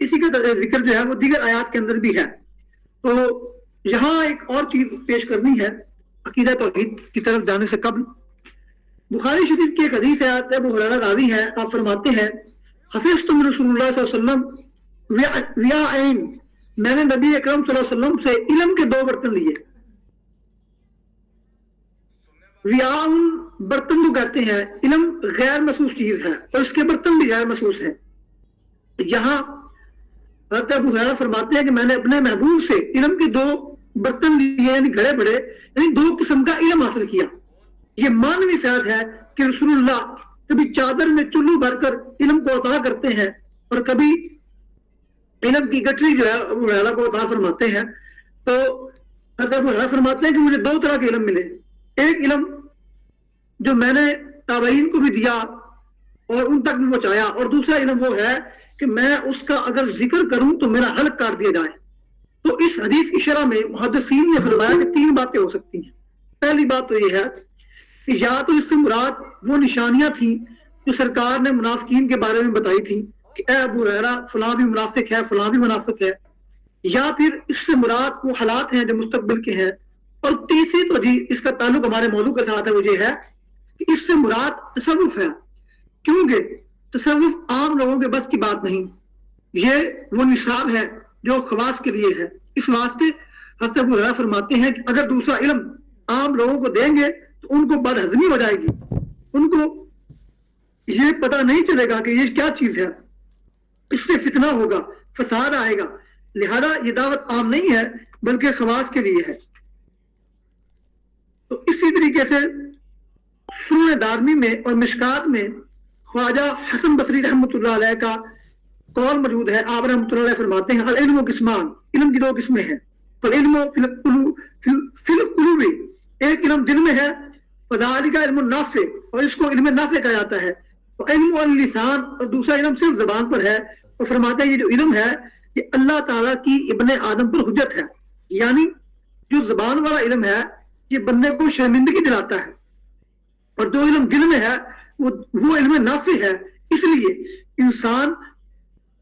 اسی کا ذکر جو ہے وہ دیگر آیات کے اندر بھی ہے. تو یہاں ایک اور چیز پیش کرنی ہے عقیدہ توحید کی طرف جانے سے قبل. بخاری شریف کی ایک حدیث ہے، ابو ہریرہ راوی ہے، آپ فرماتے ہیں حفظت من رسول اللہ صلی اللہ علیہ وسلم ویاءین، میں نے نبی اکرم صلی اللہ علیہ وسلم سے علم کے 2 برتن لیے. ویاء برتن کو کہتے ہیں، علم غیر محسوس چیز ہے اور اس کے برتن بھی غیر محسوس ہیں. یہاں حضرت ابو ہریرہ فرماتے ہیں کہ میں نے اپنے محبوب سے علم کے 2 برتن لیے، یعنی گھڑے بڑے، یعنی 2 قسم کا علم حاصل کیا. یہ مانوی فیض ہے کہ رسول اللہ کبھی چادر میں چلو بھر کر علم کو عطا کرتے ہیں اور کبھی علم کی گٹری جو ہے ابو ہریرہ کو عطا فرماتے ہیں. تو حضرت ابو ہریرہ فرماتے ہیں کہ مجھے 2 طرح کے علم ملے. ایک علم جو میں نے تابعین کو بھی دیا اور ان تک بھی پہنچایا، اور دوسرا علم وہ ہے کہ میں اس کا اگر ذکر کروں تو میرا حلق کاٹ دیا جائے. تو اس حدیث کی شرح میں محدثین نے فرمایا کہ 3 باتیں ہو سکتی ہیں. پہلی بات تو یہ ہے کہ یا تو اس سے مراد وہ نشانیاں تھیں جو سرکار نے منافقین کے بارے میں بتائی تھیں کہ اے ابو ہریرہ فلاں بھی منافق ہے، فلاں بھی منافق ہے، یا پھر اس سے مراد وہ حالات ہیں جو مستقبل کے ہیں. اور تیسری تو جی اس کا تعلق ہمارے موضوع کے ساتھ ہے، وہ یہ ہے کہ اس سے مراد تصوف ہے، کیونکہ تصوف عام لوگوں کے بس کی بات نہیں، یہ وہ نصاب ہے جو خواص کے لیے ہے. اس واسطے حضرت ابو ہریرہ فرماتے ہیں کہ اگر دوسرا علم عام لوگوں کو دیں گے تو ان کو بد ہضمی ہو جائے گی، ان کو یہ پتہ نہیں چلے گا کہ یہ کیا چیز ہے، اس سے فتنہ ہوگا، فساد آئے گا. لہذا یہ دعوت عام نہیں ہے بلکہ خواص کے لیے ہے. تو اسی طریقے سے سنن دارمی میں اور مشکات میں خواجہ حسن بصری رحمۃ اللہ علیہ کا قول موجود ہے. آپ رحمۃ اللہ علیہ فرماتے ہیں العلم قسمان، علم کی 2 قسمیں ہیں. فالعلم فی القلوب، ایک علم دل میں ہے، فذالک علم النافع، اور اس کو علم نافع کہا جاتا ہے. علم اللسان، اور دوسرا علم صرف زبان پر ہے. اور فرماتے ہیں یہ جو علم ہے یہ اللہ تعالیٰ کی ابن آدم پر حجت ہے، یعنی جو زبان والا علم ہے یہ بندے کو شرمندگی دلاتا ہے، اور جو علم دل میں ہے وہ علم نافع ہے. اس لیے انسان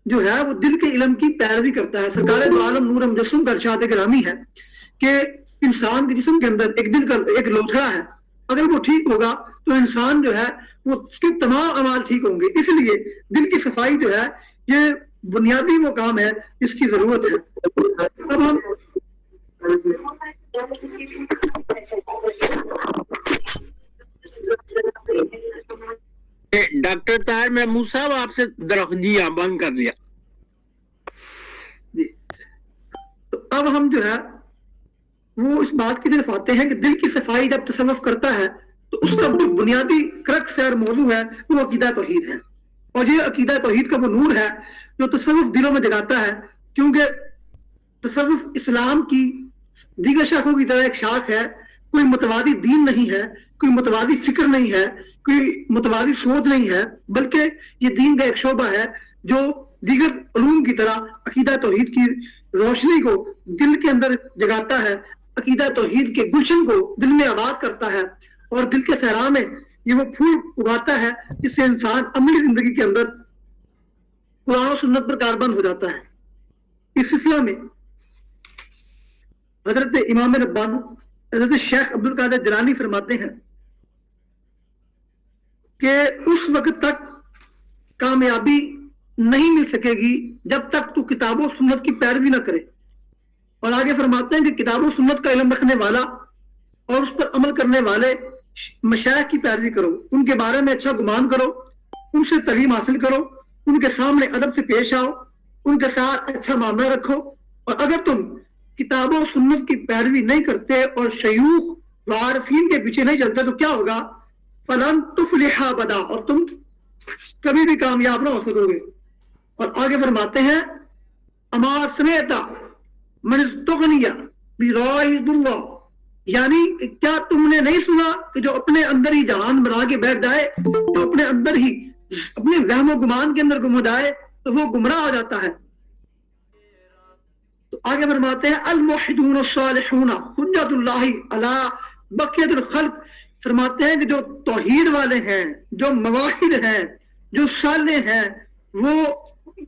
جو ہے وہ دل کے علم کی پیروی کرتا ہے. سرکار دو عالم نور مجسم کا ارشاد گرامی ہے کہ انسان کے جسم کے اندر ایک دل کا ایک لوتھڑا ہے، اگر وہ ٹھیک ہوگا تو انسان جو ہے وہ اس کے تمام اعمال ٹھیک ہوں گے. اس لیے دل کی صفائی جو ہے یہ بنیادی وہ کام ہے جس کی ضرورت ہے. اب ہم ڈاکٹر طاہر محمود صاحب آپ سے درخواست بند کر دیا جی. تو اب ہم جو ہے وہ اس بات کی طرف آتے ہیں کہ دل کی صفائی جب تصوف کرتا ہے تو اس کا جو بنیادی کرکس اور موضوع ہے وہ عقیدہ توحید ہے. اور یہ عقیدہ توحید کا وہ نور ہے جو تصوف دلوں میں جگاتا ہے، کیونکہ تصوف اسلام کی دیگر شاخوں کی طرح ایک شاخ ہے. کوئی متوازی دین نہیں ہے، کوئی متوازی فکر نہیں ہے، کوئی متوازی سوچ نہیں ہے، بلکہ یہ دین کا ایک شعبہ ہے جو دیگر علوم کی طرح عقیدہ توحید کی روشنی کو دل کے اندر جگاتا ہے، عقیدہ توحید کے گلشن کو دل میں آباد کرتا ہے، اور دل کے صحرا میں یہ وہ پھول اگاتا ہے جس سے انسان عملی زندگی کے اندر قرآن و سنت پر کاربند ہو جاتا ہے. اس سلسلہ میں حضرت امام ربانی حضرت شیخ عبد القادر جیلانی فرماتے ہیں کہ اس وقت تک کامیابی نہیں مل سکے گی جب تک تو کتاب و سنت کی پیروی نہ کرے. اور آگے فرماتے ہیں کہ کتاب و سنت کا علم رکھنے والا اور اس پر عمل کرنے والے مشائخ کی پیروی کرو، ان کے بارے میں اچھا گمان کرو، ان سے تعلیم حاصل کرو، ان کے سامنے ادب سے پیش آؤ، ان کے ساتھ اچھا معاملہ رکھو. اور اگر تم کتاب و سنت کی پیروی نہیں کرتے اور شیوخ و عارفین کے پیچھے نہیں چلتے تو کیا ہوگا؟ فلن تفلح ابدا، اور تم کبھی بھی کامیاب نہ ہو سکو گے. اور آگے فرماتے ہیں اما سمعت من استغنی برائد اللہ، یعنی کیا تم نے نہیں سنا کہ جو اپنے اندر ہی جہان بنا کے بیٹھ جائے، جو اپنے اندر ہی اپنے وہم و گمان کے اندر گم جائے تو وہ گمراہ ہو جاتا ہے. تو آگے فرماتے ہیں الموحدون الصالحون حجت اللہ علی بقیت الخلق، فرماتے ہیں کہ جو توحید والے ہیں، جو موحد ہیں، جو صالح ہیں، وہ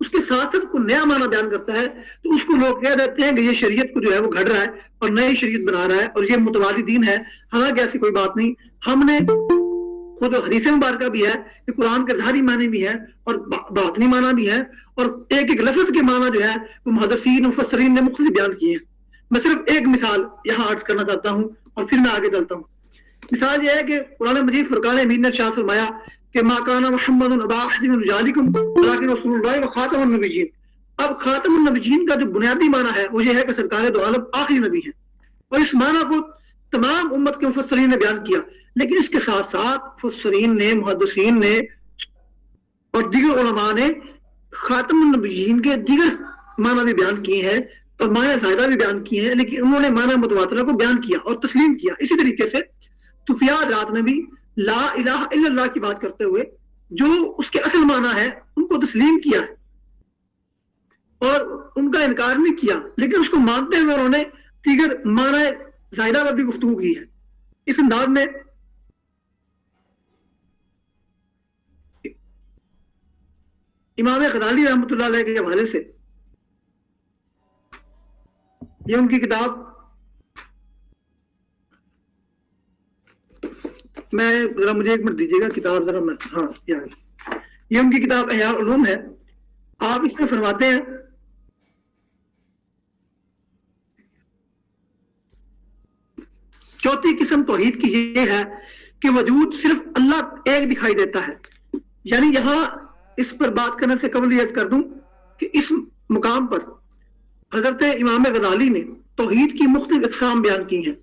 اس کے ساتھ ساتھ کوئی نیا معنی بیان کرتا ہے تو اس کو لوگ کہہ دیتے ہیں کہ یہ شریعت کو جو ہے وہ گھڑ رہا ہے اور نئی شریعت بنا رہا ہے اور یہ متوالی دین ہے. حالانکہ ایسی کوئی بات نہیں. ہم نے خود حدیث مبارکہ بھی ہے کہ قرآن کے ظاہری معنی بھی ہے اور باطنی معنی بھی ہے اور ایک ایک لفظ کے معنی جو ہے وہ محدثین مفسرین نے مختلف بیان کیے ہیں. میں صرف ایک مثال یہاں عرض کرنا چاہتا ہوں اور پھر میں آگے چلتا ہوں. مثال یہ ہے کہ قرآن مجید فرقان حمید نے ارشاد فرمایا کہ ما کان محمد ابا احد من رجالکم ولکن رسول اللہ وخاتم النبیین. اب خاتم النبیین کا جو بنیادی معنی ہے وہ یہ ہے کہ سرکار دو عالم آخری نبی ہیں اور اس معنی کو تمام امت کے مفسرین نے بیان کیا. لیکن اس کے ساتھ ساتھ مفسرین نے محدثین نے اور دیگر علماء نے خاتم النبیین کے دیگر معنی بھی بیان کیے ہیں اور معنی زائدہ بھی بیان کیے ہیں, لیکن انہوں نے معنی متواترہ کو بیان کیا اور تسلیم کیا. اسی طریقے سے صوفیاء حضرات نے بھی لا الہ الا اللہ کی بات کرتے ہوئے جو اس کے اصل معنی ہے ان کو تسلیم کیا ہے اور ان کا انکار نہیں کیا, لیکن اس کو مانتے ہوئے انہوں نے دیگر معنی زائدہ پر بھی گفتگو کی ہے. اس انداز میں امام غزالی رحمۃ اللہ علیہ کے حوالے سے یہ ان کی کتاب, میں ذرا مجھے ایک منٹ دیجیے گا کتاب ذرا میں, ہاں یہ ان کی کتاب احیاء العلوم ہے. آپ اس میں فرماتے ہیں چوتھی قسم توحید کی یہ ہے کہ وجود صرف اللہ ایک دکھائی دیتا ہے. یعنی یہاں اس پر بات کرنے سے قبل یہ عرض کر دوں کہ اس مقام پر حضرت امام غزالی نے توحید کی مختلف اقسام بیان کی ہیں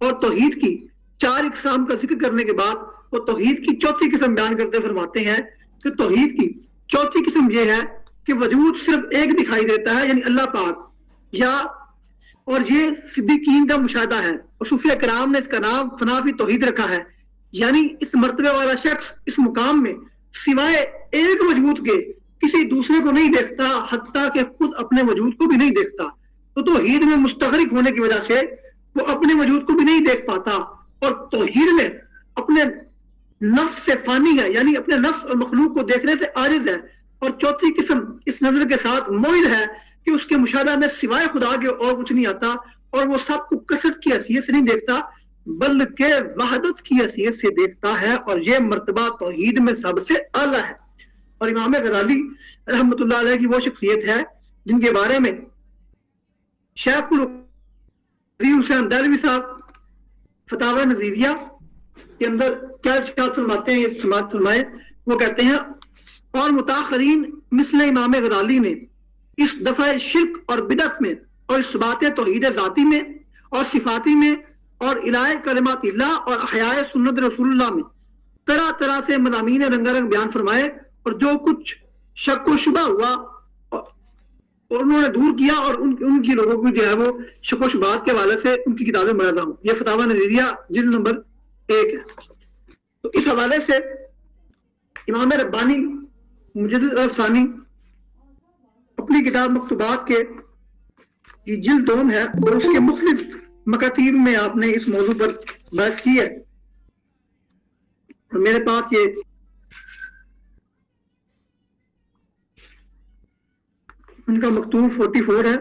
اور توحید کی 4 اقسام کا ذکر کرنے کے بعد وہ توحید کی چوتھی قسم بیان کرتے فرماتے ہیں کہ توحید کی چوتھی قسم یہ ہے کہ وجود صرف ایک دکھائی دیتا ہے, یعنی اللہ پاک, یا اور یہ صدیقین کا مشاہدہ ہے اور صوفیہ کرام نے اس کا نام فنا فی توحید رکھا ہے. یعنی اس مرتبے والا شخص اس مقام میں سوائے ایک وجود کے کسی دوسرے کو نہیں دیکھتا, حتیٰ کہ خود اپنے وجود کو بھی نہیں دیکھتا. تو توحید میں مستغرق ہونے کی وجہ سے وہ اپنے وجود کو بھی نہیں دیکھ پاتا اور توحید میں اپنے نفس سے فانی ہے, یعنی اپنے نفس اور مخلوق کو دیکھنے سے عاجز ہے. اور چوتھی قسم اس نظر کے ساتھ موئل ہے کہ اس کے مشاہدہ میں سوائے خدا کے اور کچھ نہیں آتا اور وہ سب کو کثرت کی حیثیت سے نہیں دیکھتا بلکہ وحدت کی حیثیت سے دیکھتا ہے, اور یہ مرتبہ توحید میں سب سے اعلیٰ ہے. اور امام غزالی رحمۃ اللہ علیہ کی وہ شخصیت ہے جن کے بارے میں شیخ القدیر حسین دہلوی صاحب فتاوی نظیریہ کے اندر کیا ارشاد فرماتے ہیں, یہ سماعت فرمائے. وہ کہتے ہیں اور متاخرین مثل امام غزالی نے اس دفعہ شرک اور بدعت میں اور اثبات توحید ذاتی میں اور صفاتی میں اور الہ کلمات اللہ اور احیاء سنت رسول اللہ میں طرح طرح سے مضامین رنگا رنگ بیان فرمائے, اور جو کچھ شک و شبہ ہوا اور انہوں نے دور کیا اور ان کی لوگوں کو جو ہے وہ شک و شبہات کے حوالے سے ان کی کتابیں ملاحظہ ہوں. یہ فتاوی نظیریہ جلد نمبر 1 ہے. تو اس حوالے سے امام ربانی مجدد افسانی اپنی کتاب مکتوبات کے یہ جلد 2 ہے اور اس کے مختلف مکاتیب میں آپ نے اس موضوع پر بحث کی ہے. اور میرے پاس یہ ان کا مکتوب 44 ہے.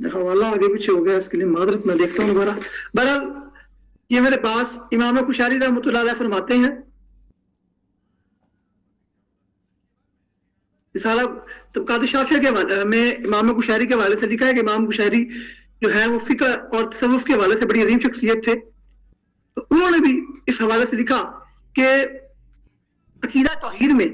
حوالہ آگے پیچھے ہو گیا, اس کے لیے معذرت میں دیکھتا ہوں دوبارہ. بہرحال یہ میرے پاس امام کشاری رحمۃ اللہ علیہ فرماتے ہیں رسالہ طبقات شافعیہ کے حوالے میں امام کشاری کے حوالے سے لکھا ہے کہ امام کشاری جو ہے وہ فقہ اور تصوف کے حوالے سے بڑی عظیم شخصیت تھے. تو انہوں نے بھی اس حوالے سے لکھا کہ عقیدہ توحید میں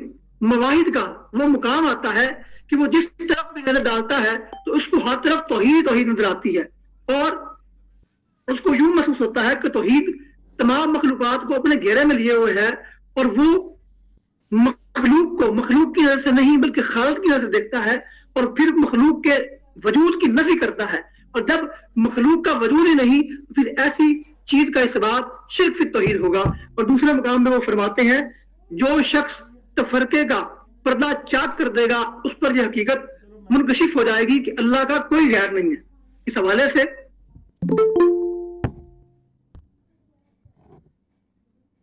مواحد کا وہ مقام آتا ہے کہ وہ جس طرف بھی نظر ڈالتا ہے تو اس کو ہر طرف توحید نظر آتی ہے اور اس کو یوں محسوس ہوتا ہے کہ توحید تمام مخلوقات کو اپنے گھیرے میں لیے ہوئے ہے اور وہ مخلوق کو مخلوق کی نظر سے نہیں بلکہ خالق کی نظر سے دیکھتا ہے اور پھر مخلوق کے وجود کی نفی کرتا ہے. اور جب مخلوق کا وجود ہی نہیں پھر ایسی چیز کا اثبات شرک فی توحید ہوگا. اور دوسرے مقام میں وہ فرماتے ہیں جو شخص تفرقے کا پردہ چاک کر دے گا اس پر یہ حقیقت منکشف ہو جائے گی کہ اللہ کا کوئی غیر نہیں ہے. اس حوالے سے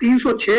306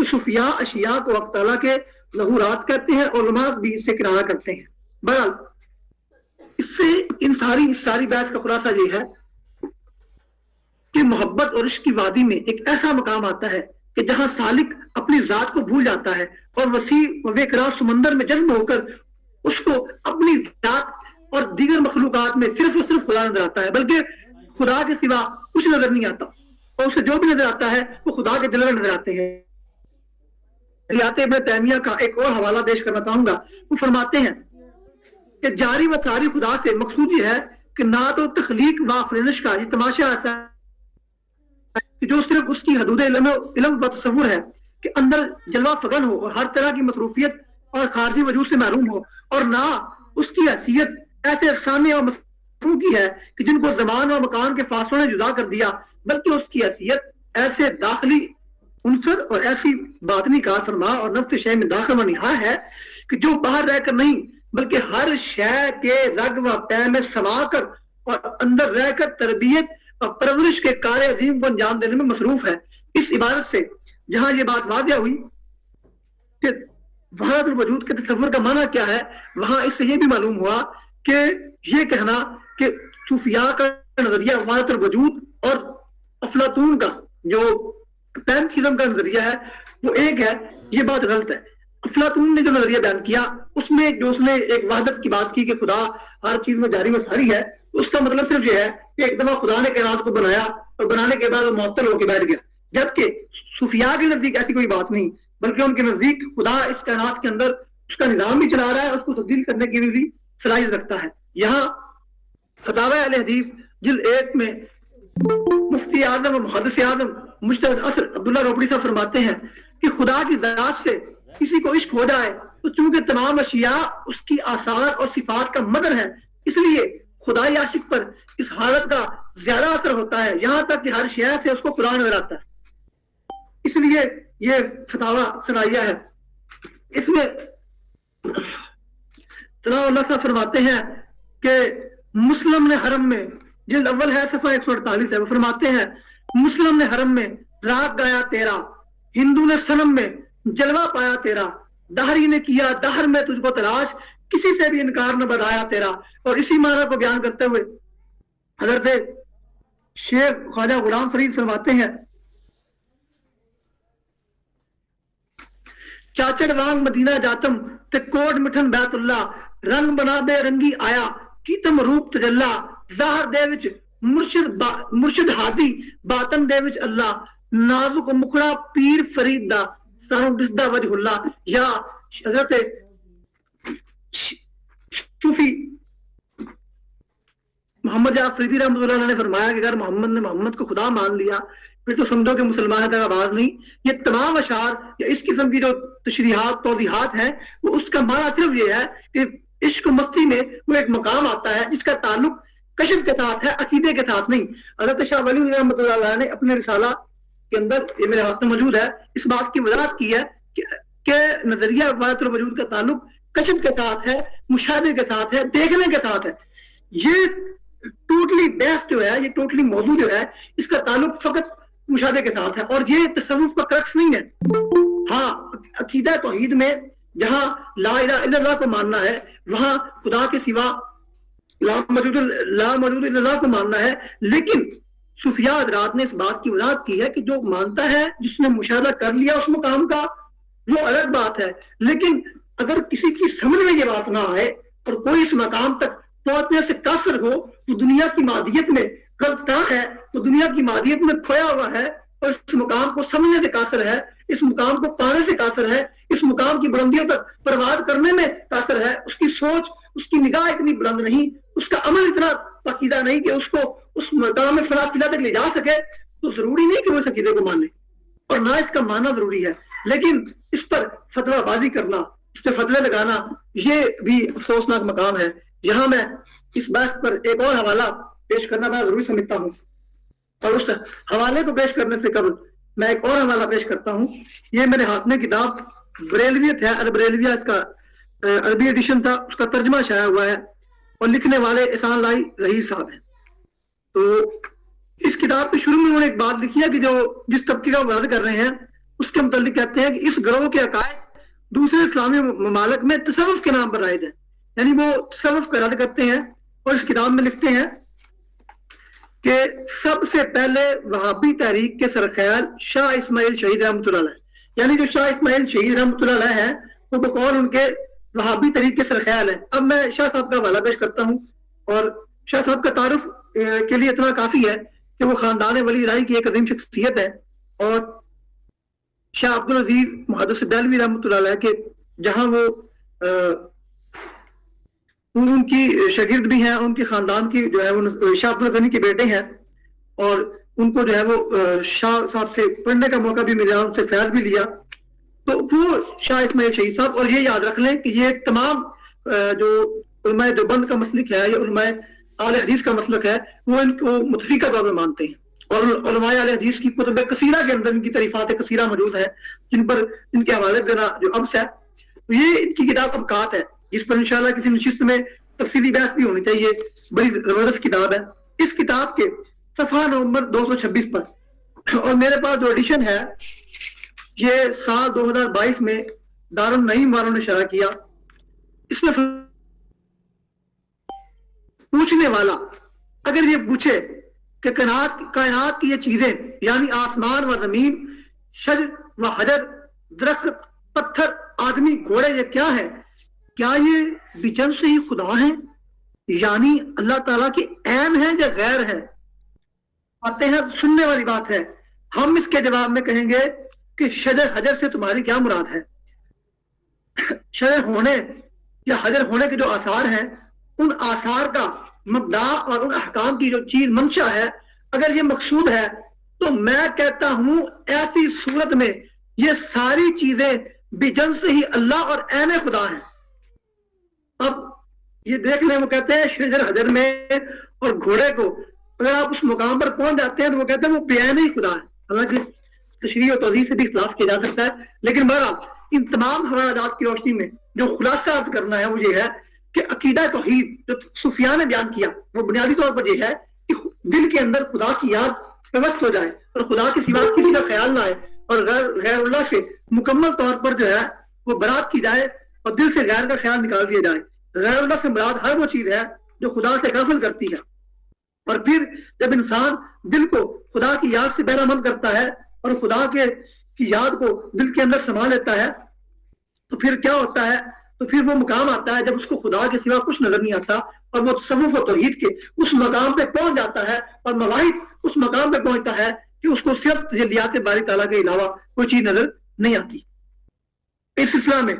تو صوفیاء اشیاء کو حق تعالیٰ کے ظہورات کہتے ہیں، علماء بھی اس سے کنارہ کرتے ہیں۔ بہرحال اس سے اس ساری بحث کا خلاصہ یہ ہے کہ محبت اور عشق کی وادی میں ایک ایسا مقام آتا ہے کہ جہاں سالک اپنی ذات کو بھول جاتا ہے اور وسیع و بے قرار سمندر میں جذب ہو کر اس کو اپنی ذات اور دیگر مخلوقات میں صرف اور صرف خدا نظر آتا ہے، بلکہ خدا کے سوا کچھ نظر نہیں آتا، اور اسے جو بھی نظر آتا ہے وہ خدا کے جلوے نظر آتے ہیں۔ حیات ابن تیمیہ کا ایک اور حوالہ پیش کرنا چاہوں گا۔ وہ فرماتے ہیں کہ جاری و ساری خدا سے مقصود یہ ہے کہ نہ تو تخلیق و آفرینش کا یہ تماشا ایسا ہے کہ جو صرف اس کی حدود علم و تصور ہے کہ اندر جلوہ فغن ہو اور ہر طرح کی مصروفیت اور خارجی وجود سے محروم ہو، اور نہ اس کی حیثیت ایسے افسانے اور مصروف کی ہے کہ جن کو زمان و مکان کے فاصلوں نے جدا کر دیا، بلکہ اس کی حیثیت ایسے داخلی عنصر اور ایسی باطنی کار فرما اور نفس شے میں داخل و نہا ہے کہ جو باہر رہ کر نہیں بلکہ ہر شے کے رگ و پے میں سما کر اور اندر رہ کر تربیت اور پرورش کے کار عظیم کو انجام دینے میں مصروف ہے۔ اس عبارت سے جہاں یہ بات واضح ہوئی کہ وحدت الوجود کے تصور کا معنی کیا ہے، وہاں اس سے یہ بھی معلوم ہوا کہ یہ کہنا کہ صوفیاء کا نظریہ وحدت الوجود اور افلاطون کا جو پینتھیزم کا نظریہ ہے وہ ایک ہے، یہ بات غلط ہے۔ افلاطون نے جو نظریہ بیان کیا اس میں جو اس نے ایک وحدت کی بات کی کہ خدا ہر چیز میں جاری و ساری ہے، اس کا مطلب صرف یہ ہے کہ ایک دفعہ خدا نے کائنات کو بنایا اور بنانے کے بعد وہ معطل ہو کے بیٹھ گیا، جبکہ صوفیاء کے نزدیک ایسی کوئی بات نہیں، بلکہ ان کے نزدیک خدا اس کائنات کے اندر اس کا نظام بھی چلا رہا ہے، اس کو تبدیل کرنے کی بھی صلاحیت رکھتا ہے۔ یہاں فتاوی اہل حدیث جلد 1 میں مفتی اعظم و محدث اعظم مجتہد عصر عبداللہ روبڑی صاحب فرماتے ہیں کہ خدا کی ذات سے کسی کو عشق ہو جائے تو چونکہ تمام اشیاء اس کی آثار اور صفات کا مدر ہے، اس لیے خدائی عاشق پر اس حالت کا زیادہ اثر ہوتا ہے، یہاں تک کہ ہر شے سے اس کو خدا نظر آتا ہے۔ اس لیے یہ فتاوی ثنائیہ ہے۔ اس میں ثناء اللہ صاحب فرماتے ہیں کہ مسلم نے حرم میں جلد اول ہے صفحہ 148 ہے، وہ فرماتے ہیں مسلم نے حرم میں راگ گایا تیرا، ہندو نے صنم میں جلوہ پایا تیرا، دہری نے کیا دہر میں تجھ کو تلاش، کسی سے بھی انکار نہ بڑھایا تیرا۔ اور اسی معنی کو بیان کرتے ہوئے حضرت شیخ خواجہ غلام فرید فرماتے ہیں چاچڑ وانگ مدینہ جاتم تے کوٹ مٹھن بیت اللہ، رنگ بنا بے رنگی آیا کیتم روپ تجلا، ظاہر دے وچ مرشد ہادی باطن دے وچ اللہ، نازک مکھڑا پیر فرید دا سانو دسدا وجہ اللہ۔ یا حضرت صوفی محمد جعفر فریدی رحمۃ اللہ علیہ نے فرمایا کہ اگر محمد نے محمد کو خدا مان لیا پھر تو سمجھو کہ مسلمان تک آواز نہیں۔ یہ تمام اشعار یا اس قسم کی جو تشریحات توضیحات ہیں وہ اس کا معنی صرف یہ ہے کہ عشق و مستی میں وہ ایک مقام آتا ہے جس کا تعلق کشف کے ساتھ ہے، عقیدے کے ساتھ نہیں۔ حضرت شاہ ولی اللہ رحمۃ اللہ علیہ نے اپنے رسالہ کے اندر، یہ میرے ہاتھ میں موجود ہے، اس بات کی وضاحت کی ہے کہ نظریہ وحدت الوجود کا تعلق کشف کے ساتھ ہے، مشاہدے کے ساتھ ہے، دیکھنے کے ساتھ ہے۔ یہ ٹوٹلی بیس جو ہے، یہ ٹوٹلی موضوع جو ہے، اس کا تعلق فقط مشاہدے کے ساتھ ہے اور یہ تصوف کا کرکس نہیں ہے۔ ہاں عقیدہ توحید میں جہاں لا الہ الا اللہ کو ماننا ہے وہاں خدا کے سوا لا موجود الا اللہ کو ماننا ہے، لیکن صوفیاء حضرات نے اس بات کی وضاحت کی ہے کہ جو مانتا ہے، جس نے مشاہدہ کر لیا اس مقام کا، وہ الگ بات ہے، لیکن اگر کسی کی سمجھ میں یہ بات نہ آئے اور کوئی اس مقام تک پہنچنے سے قاصر ہو تو دنیا کی مادیت میں غلط ہے، تو دنیا کی مادیت میں کھویا ہوا ہے اور اس مقام کو سمجھنے سے قاصر ہے، اس مقام کو پانے سے قاصر ہے، اس مقام کی بلندیوں تک پرواز کرنے میں قاصر ہے۔ اس کی سوچ، اس کی نگاہ اتنی بلند نہیں، اس کا عمل اتنا پاکیزہ نہیں کہ اس کو اس مقام میں فلاں تک لے جا سکے، تو ضروری نہیں کہ وہ اس عقیدے کو مانے اور نہ اس کا ماننا ضروری ہے، لیکن اس پر فتویٰ بازی کرنا، اس پہ فتوے لگانا، یہ بھی افسوسناک مقام ہے۔ یہاں میں اس بحث پر ایک اور حوالہ پیش کرنا میں ضروری سمجھتا ہوں، اور اس حوالے کو پیش کرنے سے قبل میں ایک اور حوالہ پیش کرتا ہوں۔ یہ میرے ہاتھ میں کتاب بریلویت ہے، البریلویہ اس کا عربی ایڈیشن تھا، اس کا ترجمہ شائع ہوا ہے اور لکھنے والے احسان اللہ ظہیر صاحب ہیں۔ تو اس کتاب کے شروع میں انہوں نے ایک بات لکھی ہے کہ جو جس طبقے کا وعدہ کر رہے ہیں اس کے متعلق کہتے ہیں کہ اس گروہ کے عقائد دوسرے اسلامی ممالک میں تصوف کے نام پر رائج ہیں، یعنی وہ تصوف کا رد کرتے ہیں، اور اس کتاب میں لکھتے ہیں کہ سب سے پہلے وہابی تحریک کے سرخیال شاہ اسماعیل شہید رحمۃ اللہ علیہ، یعنی جو شاہ اسماعیل شہید رحمۃ اللہ علیہ ہیں وہ بقول ان کے وہابی تحریک کے سرخیال ہیں۔ اب میں شاہ صاحب کا حوالہ پیش کرتا ہوں، اور شاہ صاحب کا تعارف کے لیے اتنا کافی ہے کہ وہ خاندان ولی رائی کی ایک عظیم شخصیت ہے، اور شاہ عبدالعزیز محدث دہلوی رحمۃ اللہ علیہ کے جہاں وہ ان کی شاگرد بھی ہیں، ان کے خاندان کی جو ہے وہ شاہ عبدالغنی کے بیٹے ہیں، اور ان کو جو ہے وہ شاہ صاحب سے پڑھنے کا موقع بھی ملا، ان سے فیض بھی لیا۔ تو وہ شاہ اسماعیل شہید صاحب، اور یہ یاد رکھ لیں کہ یہ تمام جو علماء دیوبند کا مسلک ہے یا علماء اہل حدیث کا مسلک ہے وہ ان کو متفقہ طور پہ مانتے ہیں، اور علماء اہل حدیث کی کتب کثیرہ کے اندر ان کی تعریفات کثیرہ موجود ہیں جن پر ان کے حوالے دینا جو ابس ہے۔ یہ ان کی کتاب ابقات ہے، جس پر انشاءاللہ کسی نشست میں تفصیلی بحث بھی ہونی چاہیے، بڑی زبردست کتاب ہے۔ اس کتاب کے صفحہ نمبر 226 پر، اور میرے پاس جو ایڈیشن ہے یہ سال 2022 میں دارالنعیم والوں نے شائع کیا، اس میں پوچھنے والا اگر یہ پوچھے کہ کائنات کی یہ چیزیں یعنی آسمان و زمین، شجر و حجر، درخت، پتھر، آدمی، گھوڑے، یہ کیا ہے؟ کیا یہ بجن سے ہی خدا ہیں، یعنی اللہ تعالیٰ کی عین ہے یا غیر ہے؟ آتے ہیں، سننے والی بات ہے۔ ہم اس کے جواب میں کہیں گے کہ شجر حجر سے تمہاری کیا مراد ہے؟ شجر ہونے یا حجر ہونے کے جو آثار ہیں، ان آثار کا مبدا اور ان احکام کی جو چیز منشا ہے، اگر یہ مقصود ہے تو میں کہتا ہوں ایسی صورت میں یہ ساری چیزیں بجن سے ہی اللہ اور عین خدا ہیں۔ اب یہ دیکھ لیں، وہ کہتے ہیں شجر حجر میں اور گھوڑے کو اگر آپ اس مقام پر پہنچ جاتے ہیں تو وہ کہتے ہیں وہ بعین ہی خدا ہے، حالانکہ تشریح و توضیح سے بھی اختلاف کیا جا سکتا ہے، لیکن بہرحال ان تمام حوالات کی روشنی میں جو خلاصہ عرض کرنا ہے وہ یہ ہے کہ عقیدہ توحید جو صوفیاء نے بیان کیا وہ بنیادی طور پر یہ ہے کہ دل کے اندر خدا کی یاد پیوست ہو جائے اور خدا کے سوا کسی کا خیال نہ آئے، اور غیر اللہ سے مکمل طور پر جو ہے وہ برات کی جائے اور دل سے غیر کا خیال نکال دیا جائے۔ غیر اللہ سے مراد ہر وہ چیز ہے جو خدا سے غافل کرتی ہے، اور پھر جب انسان دل کو خدا کی یاد سے بہرہ مند کرتا ہے اور خدا کی یاد کو دل کے اندر سما لیتا ہے تو پھر کیا ہوتا ہے؟ تو پھر وہ مقام آتا ہے جب اس کو خدا کے سوا کچھ نظر نہیں آتا، اور وہ تصوف و توحید کے اس مقام پہ پہنچ جاتا ہے، اور مواحد اس مقام پہ پہنچتا ہے کہ اس کو صرف تجلیات باری تعالیٰ کے علاوہ کوئی چیز نظر نہیں آتی۔ اس سلسلہ میں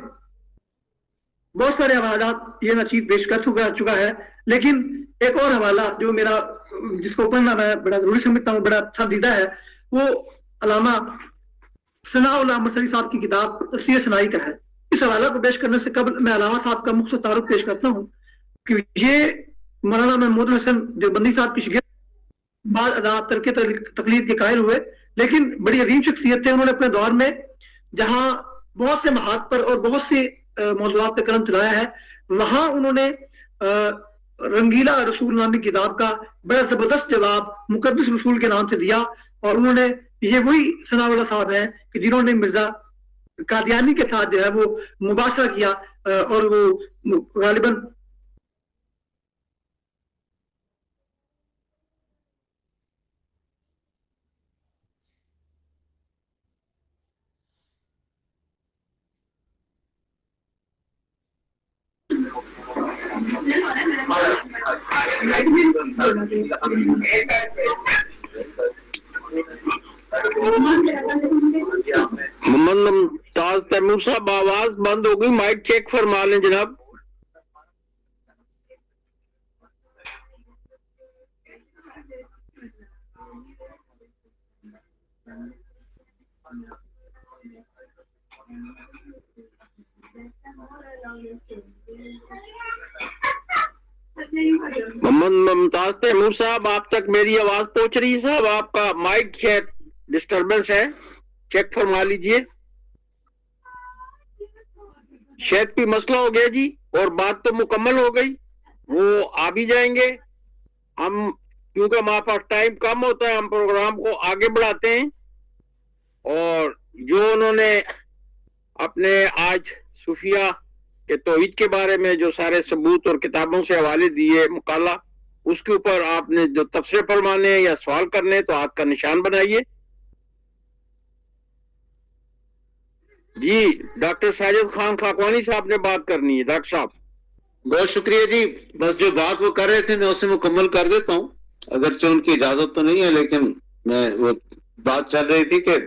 بہت سارے حوالات یہ نچیز پیش کر چکا ہے، لیکن ایک اور حوالہ جو میرا جس کو پڑھنا میں بڑا ضروری سمجھتا ہوں، بڑا پسندیدہ ہے، وہ علامہ ثناء اللہ مرسلی صاحب کی کتاب تفسیر ثنائی کا ہے۔ اس حوالہ کو پیش کرنے سے قبل میں علامہ صاحب کا مختصر تعارف پیش کرتا ہوں کہ یہ مولانا محمود حسن دیوبندی صاحب کی شاگرد، بعد ازاد ترک تقلید کے قائل ہوئے، لیکن بڑی عظیم شخصیت تھے۔ انہوں نے اپنے دور میں جہاں بہت سے محاط پر اور بہت سے موضوعات پہ قلم چلایا ہے، وہاں انہوں نے رنگیلا رسول نامی کتاب کا بڑا زبردست جواب مقدس رسول کے نام سے دیا، اور انہوں نے یہ وہی ثناء اللہ صاحب ہیں کہ جنہوں نے مرزا قادیانی کے ساتھ جو ہے وہ مباحثہ کیا، اور وہ غالباً محمد ممتاز تیمور صاحب آواز بند ہو گئی، مائک چیک فرما لیں جناب۔ محمد ممتاز تیمور صاحب آپ تک میری آواز پہنچ رہی ہے؟ صاحب آپ کا مائک شاید ڈسٹربنس ہے، چیک فرما لیجئے، شاید کوئی مسئلہ ہو گیا جی، اور بات تو مکمل ہو گئی، وہ آ بھی جائیں گے ہم، کیونکہ ہمارے پاس ٹائم کم ہوتا ہے، ہم پروگرام کو آگے بڑھاتے ہیں، اور جو انہوں نے اپنے آج صوفیہ کے توحید کے بارے میں جو سارے ثبوت اور کتابوں سے حوالے دیے مقالہ، اس کے اوپر آپ نے جو تبصرے فرمانے یا سوال کرنے تو ہاتھ کا نشان بنائیے. جی ڈاکٹر ساجد خان خاقوانی صاحب نے بات کرنی ہے. ڈاکٹر صاحب بہت شکریہ جی. بس جو بات وہ کر رہے تھے میں اسے مکمل کر دیتا ہوں، اگرچہ ان کی اجازت تو نہیں ہے، لیکن میں وہ بات چل رہی تھی کہ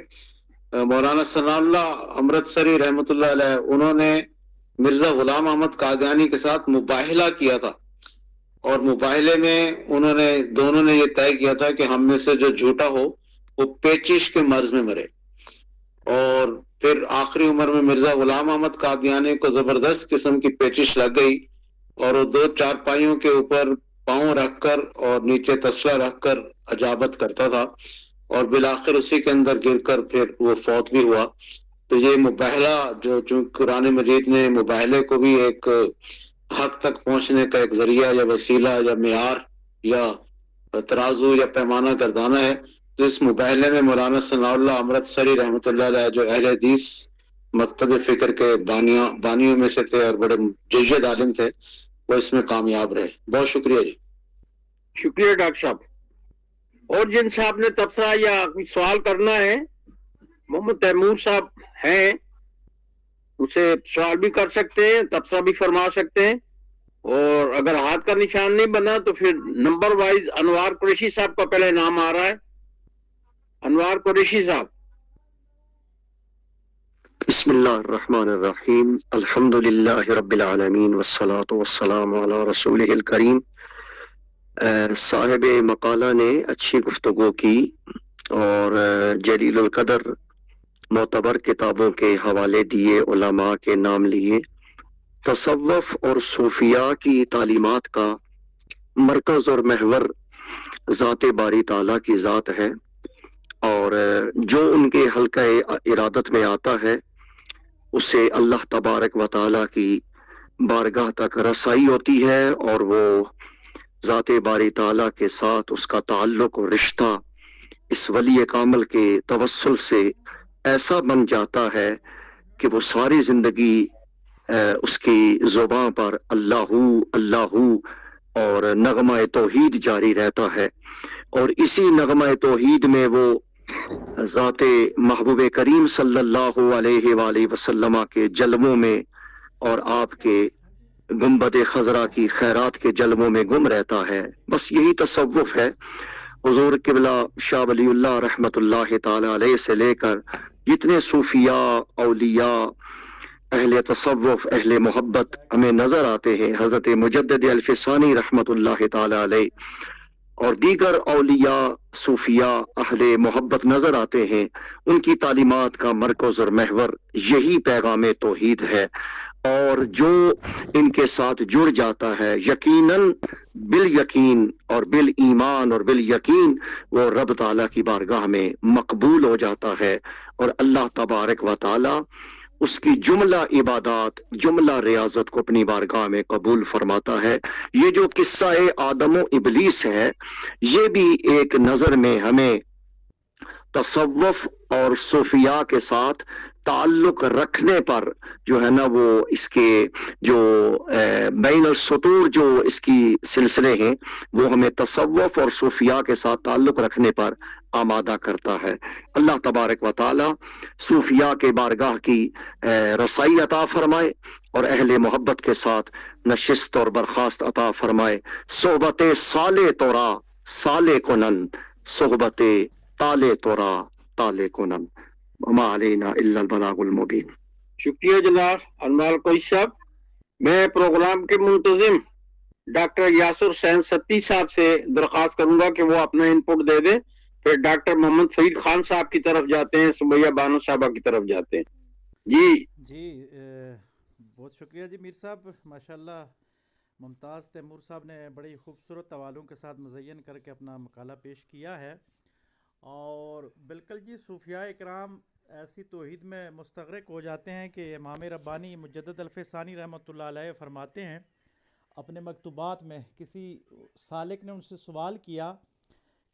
مولانا ثناء اللہ امرتسری رحمۃ اللہ علیہ انہوں نے مرزا غلام احمد قادیانی کے ساتھ مباہلہ کیا تھا، اور مباہلے میں انہوں نے دونوں نے یہ طے کیا تھا کہ ہم میں سے جو جھوٹا ہو وہ پیچش کے مرض میں مرے. اور پھر آخری عمر میں مرزا غلام احمد قادیانی کو زبردست قسم کی پیچش لگ گئی، اور وہ 2 چارپائیوں کے اوپر پاؤں رکھ کر اور نیچے تسلا رکھ کر عجابت کرتا تھا، اور بالآخر اسی کے اندر گر کر پھر وہ فوت بھی ہوا. تو یہ مباہلہ جو قرآن مجید نے مباہلے کو بھی ایک حق تک پہنچنے کا ایک ذریعہ یا وسیلہ یا معیار یا ترازو یا پیمانہ گردانا ہے، تو اس مباہلے میں مولانا ثناء اللہ امرتسری رحمۃ اللہ علیہ جو اہل حدیث مکتب فکر کے بانیوں میں سے تھے اور بڑے جید عالم تھے، وہ اس میں کامیاب رہے. بہت شکریہ جی. شکریہ ڈاکٹر صاحب. اور جن صاحب نے تبصرہ یا کوئی سوال کرنا ہے، محمد تیمور صاحب ہیں، اسے سوال بھی کر سکتے ہیں، تبصرہ بھی فرما سکتے ہیں. اور اگر ہاتھ کا نشان نہیں بنا تو پھر نمبر وائز انوار قریشی صاحب کا پہلے نام آ رہا ہے. انوار قریشی صاحب. بسم اللہ الرحمن الرحیم. الحمد للہ رب العالمین والصلاة والسلام علی رسولہ الکریم. صاحب مقالہ نے اچھی گفتگو کی اور جلیل القدر معتبر کتابوں کے حوالے دیے، علماء کے نام لیے. تصوف اور صوفیاء کی تعلیمات کا مرکز اور محور ذات باری تعالیٰ کی ذات ہے، اور جو ان کے حلقہ ارادت میں آتا ہے اسے اللہ تبارک و تعالیٰ کی بارگاہ تک رسائی ہوتی ہے، اور وہ ذات باری تعالیٰ کے ساتھ اس کا تعلق اور رشتہ اس ولی کامل کے توسل سے ایسا بن جاتا ہے کہ وہ ساری زندگی اس کی زبان پر اللہ اللہ اور نغمہ توحید جاری رہتا ہے، اور اسی نغمہ توحید میں وہ ذات محبوب کریم صلی اللہ علیہ وآلہ وسلم کے جلووں میں اور آپ کے گنبد خضرا کی خیرات کے جلووں میں گم رہتا ہے. بس یہی تصوف ہے. حضور قبلہ شاہ ولی اللہ رحمت اللہ تعالی علیہ سے لے کر جتنے صوفیاء، اولیاء، اہل تصوف، اہل محبت ہمیں نظر آتے ہیں، حضرت مجدد الفسانی رحمت اللہ تعالی علیہ اور دیگر اولیاء، صوفیاء، اہل محبت نظر آتے ہیں، ان کی تعلیمات کا مرکز اور محور یہی پیغام توحید ہے. اور جو ان کے ساتھ جڑ جاتا ہے یقیناً بالیقین اور بالایمان اور بالیقین وہ رب تعالیٰ کی بارگاہ میں مقبول ہو جاتا ہے، اور اللہ تبارک و تعالیٰ اس کی جملہ عبادات، جملہ ریاضت کو اپنی بارگاہ میں قبول فرماتا ہے. یہ جو قصہ آدم و ابلیس ہے، یہ بھی ایک نظر میں ہمیں تصوف اور صوفیاء کے ساتھ تعلق رکھنے پر جو ہے نا وہ اس کے جو بین السطور جو اس کی سلسلے ہیں وہ ہمیں تصوف اور صوفیاء کے ساتھ تعلق رکھنے پر آمادہ کرتا ہے. اللہ تبارک و تعالی صوفیاء کے بارگاہ کی رسائی عطا فرمائے اور اہل محبت کے ساتھ نشست اور برخاست عطا فرمائے. صحبت صالح تورا صالح کنن، صحبت تالے تورا تالے کنن، وما علینا الا البلاغ المبین. شکریہ جناب انوار قریشی صاحب. میں پروگرام کے منتظم ڈاکٹر یاسر حسین ستی صاحب سے درخواست کروں گا کہ وہ اپنا انپٹ دے دیں، پھر ڈاکٹر محمد فرید خان صاحب کی طرف جاتے ہیں، سمیہ بانو صاحبہ کی طرف جاتے ہیں. جی بہت شکریہ جی میر صاحب. ماشاءاللہ ممتاز تیمور صاحب نے بڑی خوبصورت حوالوں کے ساتھ مزین کر کے اپنا مقالہ پیش کیا ہے. اور بالکل جی صوفیاء اکرام ایسی توحید میں مستغرق ہو جاتے ہیں کہ امام ربانی مجدد الفسانی رحمۃ اللہ علیہ فرماتے ہیں اپنے مکتوبات میں، کسی سالک نے ان سے سوال کیا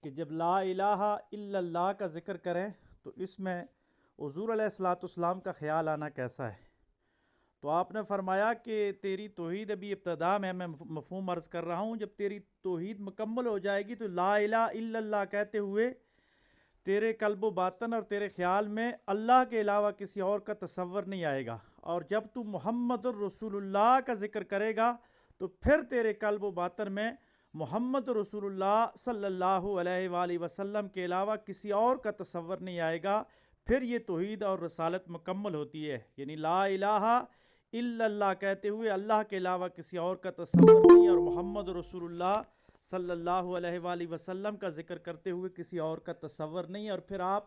کہ جب لا الہ الا اللہ کا ذکر کریں تو اس میں حضور علیہ الصلوۃ والسلام کا خیال آنا کیسا ہے؟ تو آپ نے فرمایا کہ تیری توحید ابھی ابتدا میں مفہوم عرض کر رہا ہوں، جب تیری توحید مکمل ہو جائے گی تو لا الہ الا اللہ کہتے ہوئے تیرے قلب و باطن اور تیرے خیال میں اللہ کے علاوہ کسی اور کا تصور نہیں آئے گا، اور جب تو محمد الرسول اللہ کا ذکر کرے گا تو پھر تیرے قلب و باطن میں محمد رسول اللہ صلی اللہ علیہ وآلہ وسلم کے علاوہ کسی اور کا تصور نہیں آئے گا، پھر یہ توحید اور رسالت مکمل ہوتی ہے۔ یعنی لا الہ الا اللہ کہتے ہوئے اللہ کے علاوہ کسی اور کا تصور نہیں، اور محمد رسول اللہ صلی اللہ علیہ وآلہ وسلم کا ذکر کرتے ہوئے کسی اور کا تصور نہیں۔ اور پھر آپ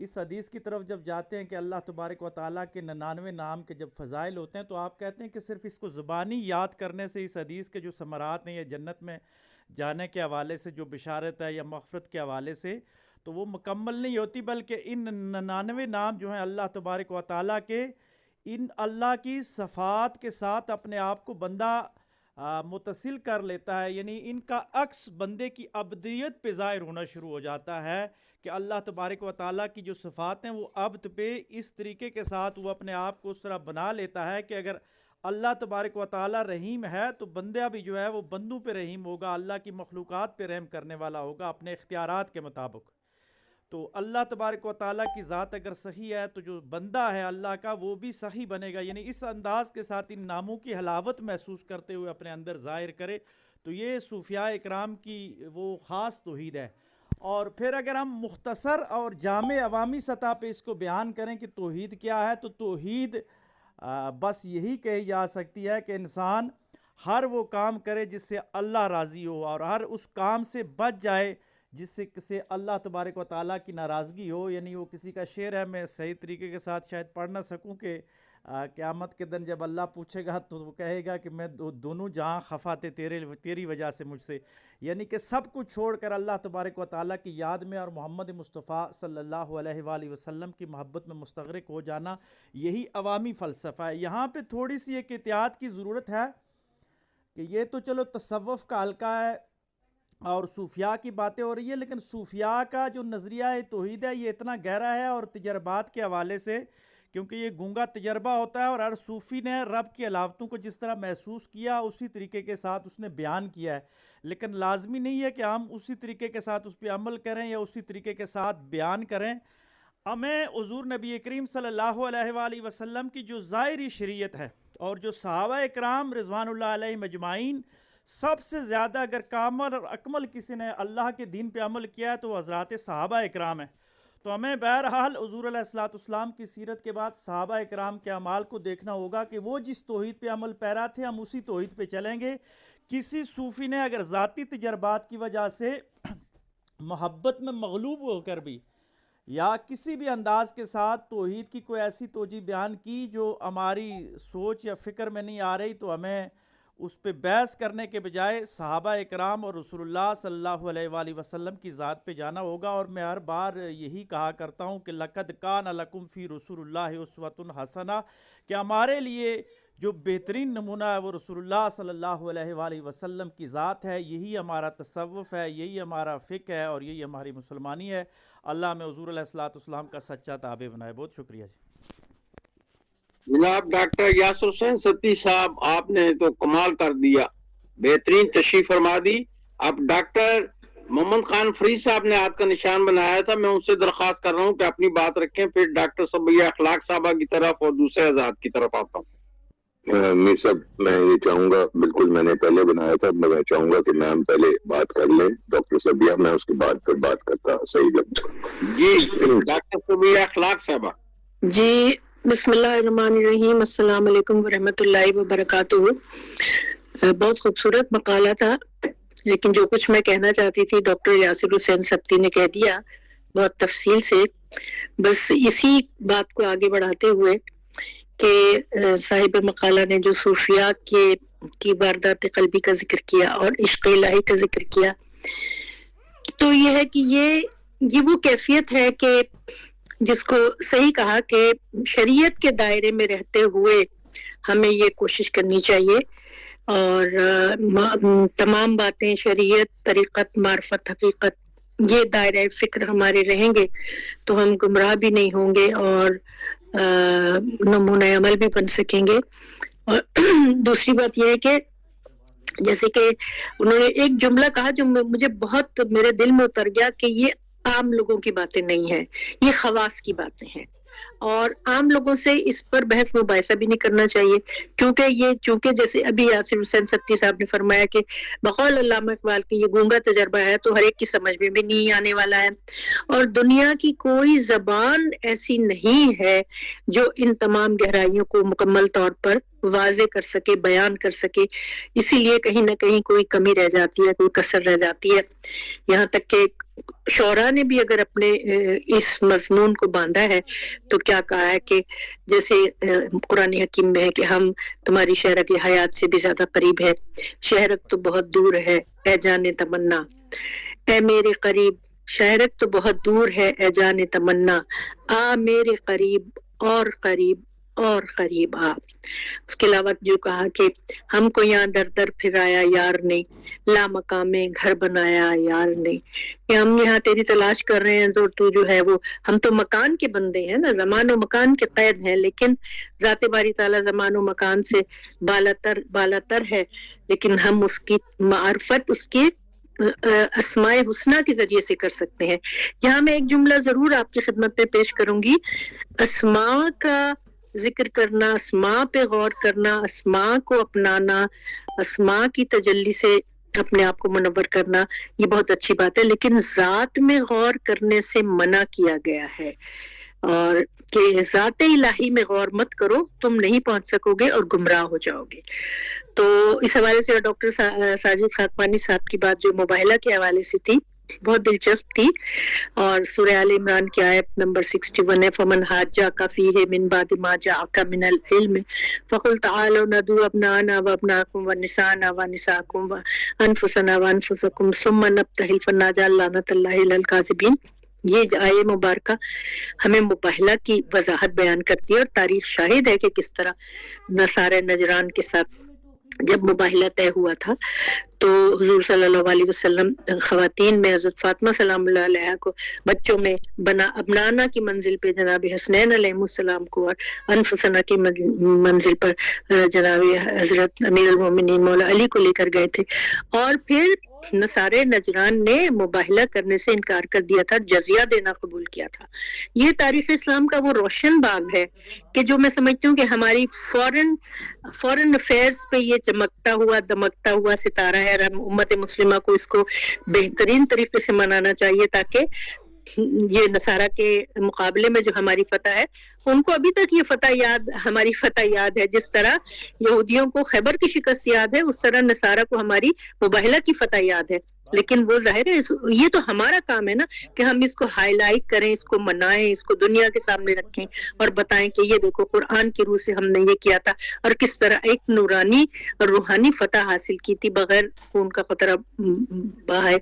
اس حدیث کی طرف جب جاتے ہیں کہ اللہ تبارک و تعالیٰ کے 99 نام کے جب فضائل ہوتے ہیں تو آپ کہتے ہیں کہ صرف اس کو زبانی یاد کرنے سے اس حدیث کے جو ثمرات ہیں یا جنت میں جانے کے حوالے سے جو بشارت ہے یا مغفرت کے حوالے سے تو وہ مکمل نہیں ہوتی، بلکہ ان 99 نام جو ہیں اللہ تبارک و تعالیٰ کے، ان اللہ کی صفات کے ساتھ اپنے آپ کو بندہ متصل کر لیتا ہے، یعنی ان کا عکس بندے کی ابدیت پہ ظاہر ہونا شروع ہو جاتا ہے کہ اللہ تبارک و تعالیٰ کی جو صفات ہیں وہ عبد پہ اس طریقے کے ساتھ وہ اپنے آپ کو اس طرح بنا لیتا ہے کہ اگر اللہ تبارک و تعالیٰ رحیم ہے تو بندہ بھی جو ہے وہ بندوں پہ رحیم ہوگا، اللہ کی مخلوقات پہ رحم کرنے والا ہوگا اپنے اختیارات کے مطابق۔ تو اللہ تبارک و تعالیٰ کی ذات اگر صحیح ہے تو جو بندہ ہے اللہ کا وہ بھی صحیح بنے گا، یعنی اس انداز کے ساتھ ان ناموں کی حلاوت محسوس کرتے ہوئے اپنے اندر ظاہر کرے، تو یہ صوفیاء اکرام کی وہ خاص توحید ہے۔ اور پھر اگر ہم مختصر اور جامع عوامی سطح پہ اس کو بیان کریں کہ توحید کیا ہے، تو توحید بس یہی کہی جا سکتی ہے کہ انسان ہر وہ کام کرے جس سے اللہ راضی ہو، اور ہر اس کام سے بچ جائے جس سے اللہ تبارک و تعالیٰ کی ناراضگی ہو۔ یعنی وہ کسی کا شعر ہے، میں صحیح طریقے کے ساتھ شاید پڑھ نہ سکوں، کہ قیامت کے دن جب اللہ پوچھے گا تو وہ کہے گا کہ میں دونوں جہاں خفا تھے تیری وجہ سے مجھ سے، یعنی کہ سب کچھ چھوڑ کر اللہ تبارک و تعالیٰ کی یاد میں اور محمد مصطفیٰ صلی اللہ علیہ وآلہ وسلم کی محبت میں مستغرق ہو جانا، یہی عوامی فلسفہ ہے۔ یہاں پہ تھوڑی سی ایک احتیاط کی ضرورت ہے کہ یہ تو چلو تصوف کا حلقہ ہے اور صوفیاء کی باتیں ہو رہی ہے، لیکن صوفیاء کا جو نظریہ توحید ہے یہ اتنا گہرا ہے، اور تجربات کے حوالے سے، کیونکہ یہ گونگا تجربہ ہوتا ہے، اور ہر صوفی نے رب کی علامتوں کو جس طرح محسوس کیا اسی طریقے کے ساتھ اس نے بیان کیا ہے، لیکن لازمی نہیں ہے کہ ہم اسی طریقے کے ساتھ اس پہ عمل کریں یا اسی طریقے کے ساتھ بیان کریں۔ ہمیں حضور نبی کریم صلی اللہ علیہ وآلہ وسلم کی جو ظاہری شریعت ہے اور جو صحابہ اکرام رضوان اللہ علیہ مجمعین سب سے زیادہ اگر کامل اور اکمل کسی نے اللہ کے دین پہ عمل کیا ہے تو وہ حضرات صحابہ اکرام ہیں۔ تو ہمیں بہرحال حضور علیہ الصلوۃ والسلام کی سیرت کے بعد صحابہ اکرام کے اعمال کو دیکھنا ہوگا کہ وہ جس توحید پہ عمل پیرا تھے ہم اسی توحید پہ چلیں گے۔ کسی صوفی نے اگر ذاتی تجربات کی وجہ سے محبت میں مغلوب ہو کر بھی یا کسی بھی انداز کے ساتھ توحید کی کوئی ایسی توجیہ بیان کی جو ہماری سوچ یا فکر میں نہیں آ رہی، تو ہمیں اس پہ بحث کرنے کے بجائے صحابہ اکرام اور رسول اللہ صلی اللہ علیہ وآلہ وسلم کی ذات پہ جانا ہوگا۔ اور میں ہر بار یہی کہا کرتا ہوں کہ لقد کان لکم فی رسول اللہ اسوۃ حسنہ، کہ ہمارے لیے جو بہترین نمونہ ہے وہ رسول اللہ صلی اللہ علیہ وآلہ وسلم کی ذات ہے، یہی ہمارا تصوف ہے، یہی ہمارا فقہ ہے اور یہی ہماری مسلمانی ہے۔ اللہ میں حضور علیہ الصلوۃ والسلام کا سچا تابع بنائے۔ بہت شکریہ جی۔ جناب ڈاکٹر یاسر حسین ستی صاحب، آپ نے تو کمال کر دیا، بہترین تشریف فرما دی۔ اب ڈاکٹر محمد خان فرید صاحب نے ہاتھ کا نشان بنایا تھا، میں ان سے درخواست کر رہا ہوں کہ اپنی بات رکھیں، پھر ڈاکٹر سبیہ اخلاق صاحبہ کی طرف اور دوسرے آزاد کی طرف آتا ہوں۔ میر صاحب میں یہ چاہوں گا، بالکل میں نے پہلے بنایا تھا، میں چاہوں گا کہ میم پہلے بات کر لیں، ڈاکٹر سبیہ، میں اس کے بعد پھر بات کرتا، صحیح لگتا جی ڈاکٹر سبیہ اخلاق صاحبہ۔ جی بسم اللہ الرحمن الرحیم، السلام علیکم ورحمۃ اللہ وبرکاتہ۔ بہت خوبصورت مقالہ تھا، لیکن جو کچھ میں کہنا چاہتی تھی ڈاکٹر یاسر حسین سبتی نے کہہ دیا بہت تفصیل سے۔ بس اسی بات کو آگے بڑھاتے ہوئے کہ صاحب مقالہ نے جو صوفیاء کی واردات قلبی کا ذکر کیا اور عشق الہی کا ذکر کیا، تو یہ ہے کہ یہ وہ کیفیت ہے کہ جس کو صحیح کہا کہ شریعت کے دائرے میں رہتے ہوئے ہمیں یہ کوشش کرنی چاہیے، اور تمام باتیں شریعت، طریقت، معرفت، حقیقت یہ دائرہ فکر ہمارے رہیں گے تو ہم گمراہ بھی نہیں ہوں گے اور نمونہ عمل بھی بن سکیں گے. اور دوسری بات یہ ہے کہ جیسے کہ انہوں نے ایک جملہ کہا جو مجھے بہت میرے دل میں اتر گیا کہ یہ عام لوگوں کی باتیں نہیں ہیں، یہ خواص کی باتیں ہیں، اور عام لوگوں سے اس پر بحث مباحثہ بھی نہیں کرنا چاہیے، چونکہ جیسے ابھی یاسر حسین سبتی صاحب نے فرمایا کہ بقول علامہ اقبال کی یہ گونگا تجربہ ہے تو ہر ایک کی سمجھ میں بھی نہیں آنے والا ہے، اور دنیا کی کوئی زبان ایسی نہیں ہے جو ان تمام گہرائیوں کو مکمل طور پر واضح کر سکے، بیان کر سکے. اسی لیے کہیں نہ کہیں کوئی کمی رہ جاتی ہے، کوئی کسر رہ جاتی ہے. یہاں تک کہ شعراء نے بھی اگر اپنے اس مضمون کو باندھا ہے تو کیا کہا ہے کہ جیسے قرآن حکیم میں ہے کہ ہم تمہاری شہرک حیات سے بھی زیادہ قریب ہے، شہرک تو بہت دور ہے اے جان تمنا، اے میرے قریب شہرک تو بہت دور ہے اے جان تمنا، آ میرے قریب اور قریب اور قریب آ. اس کے علاوہ جو کہا کہ ہم کو یہاں در در پھرایا یار نے، لا مقام گھر بنایا یار نے، کہ ہم یہاں تیری تلاش کر رہے ہیں تو جو ہے وہ ہم تو مکان کے بندے ہیں نا، زمان و مکان کے قید ہیں، لیکن ذات باری تعالیٰ زمان و مکان سے بالاتر ہے، لیکن ہم اس کی معرفت اس کی اسماء حسنہ کے ذریعے سے کر سکتے ہیں. یہاں میں ایک جملہ ضرور آپ کی خدمت میں پیش کروں گی. اسماء کا ذکر کرنا، اسماء پہ غور کرنا، اسماء کو اپنانا، اسماء کی تجلی سے اپنے آپ کو منور کرنا، یہ بہت اچھی بات ہے، لیکن ذات میں غور کرنے سے منع کیا گیا ہے، اور کہ ذات الہی میں غور مت کرو، تم نہیں پہنچ سکو گے اور گمراہ ہو جاؤ گے. تو اس حوالے سے ڈاکٹر ساجد خاکوانی صاحب کی بات جو مباہلہ کے حوالے سے تھی بہت دلچسپ تھی، اور سورہ آل عمران کی آیت نمبر 61 ہے فمن حاجاک فیہ من بعد ما جاءک من العلم فقل تعالوا ندعو ابناءنا وابناءکم ونساءنا ونساءکم وانفسنا وانفسکم ثم نبتہل فنجعل لعنۃ اللہ علی الکاذبین. یہ آیہ مبارکہ ہمیں مباہلہ کی وضاحت بیان کرتی ہے، اور تاریخ شاہد ہے کہ کس طرح نصارہ نجران کے ساتھ جب مباہلہ طے ہوا تھا تو حضور صلی اللہ علیہ وسلم خواتین میں حضرت فاطمہ سلام اللہ علیہ کو بچوں میں ابنانا کی منزل پہ جناب حسنین علیہ السلام کو، اور انفسنا کی منزل پر جناب حضرت امیر المومنین مولا علی کو لے کر گئے تھے. اور پھر نصارہ نجران نے مباہلہ کرنے سے انکار کر دیا تھا، جزیہ دینا قبول کیا تھا. یہ تاریخ اسلام کا وہ روشن باب ہے کہ جو میں سمجھتی ہوں کہ ہماری فورن افیئرز پہ یہ چمکتا ہوا دمکتا ہوا ستارہ ہے، اور ہم امت مسلمہ کو اس کو بہترین طریقے سے منانا چاہیے تاکہ یہ نصارہ کے مقابلے میں جو ہماری فتح ہے ان کو ابھی تک یہ ہماری فتح یاد ہے. جس طرح یہودیوں کو خیبر کی شکست یاد ہے، اس طرح نصارہ کو ہماری مباہلہ کی فتح یاد ہے. لیکن وہ ظاہر ہے یہ تو ہمارا کام ہے نا کہ ہم اس کو ہائی لائٹ کریں، اس کو منائیں، اس کو دنیا کے سامنے رکھیں اور بتائیں کہ یہ دیکھو قرآن کی روح سے ہم نے یہ کیا تھا، اور کس طرح ایک نورانی اور روحانی فتح حاصل کی تھی بغیر خون کا قطرہ بہائے.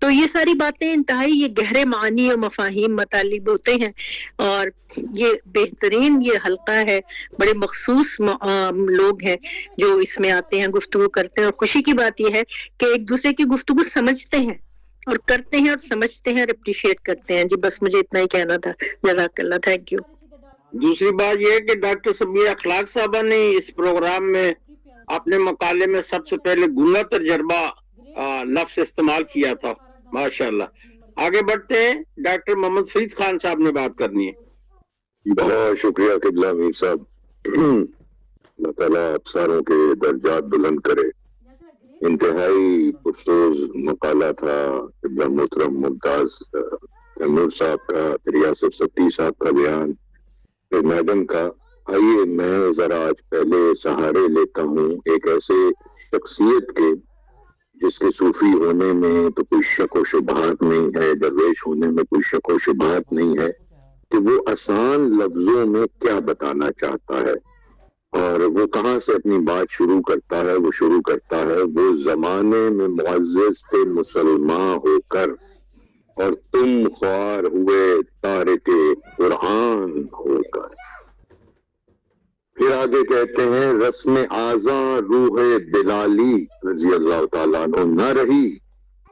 تو یہ ساری باتیں انتہائی یہ گہرے معانی اور مفاہیم مطالب ہوتے ہیں، اور یہ بہترین یہ حلقہ ہے. بڑے مخصوص لوگ ہیں جو اس میں آتے ہیں، گفتگو کرتے ہیں، اور خوشی کی بات یہ ہے کہ ایک دوسرے کی گفتگو سمجھتے ہیں اور کرتے ہیں اور سمجھتے ہیں اور اپریشیٹ کرتے ہیں. جی بس مجھے اتنا ہی کہنا تھا. جزاک اللہ، تھینک یو. دوسری بات یہ ہے کہ ڈاکٹر سمیہ اخلاق صاحبہ نے اس پروگرام میں اپنے مقالے میں سب سے پہلے گنگا تجربہ لفظ استعمال کیا تھا. ماشاءاللہ. آگے بڑھتے ہیں، ڈاکٹر محمد فرید خان صاحب نے بات کرنی ہے. بہت شکریہ قبلہ امیر صاحب. اللہ تعالیٰ افسروں کے درجات بلند کرے. انتہائی پرسوز مقالہ تھا قبلہ محترم ممتاز تیمور صاحب کا، ریاست سبتی صاحب کا بیان، پھر میڈم کا. آئیے میں ذرا آج پہلے سہارے لیتا ہوں ایک ایسے شخصیت کے جس کے صوفی ہونے میں تو کوئی شک و شبہات نہیں ہے، درویش ہونے میں کوئی شک و شبہات نہیں ہے کہ وہ آسان لفظوں میں کیا بتانا چاہتا ہے، اور وہ کہاں سے اپنی بات شروع کرتا ہے. وہ شروع کرتا ہے وہ زمانے میں معزز تھے مسلمان ہو کر اور تم خوار ہوئے تارک قرآن ہو کر. پھر آگے کہتے ہیں رسم آزاں روح بلالی رضی اللہ تعالیٰ عنہ نہ رہی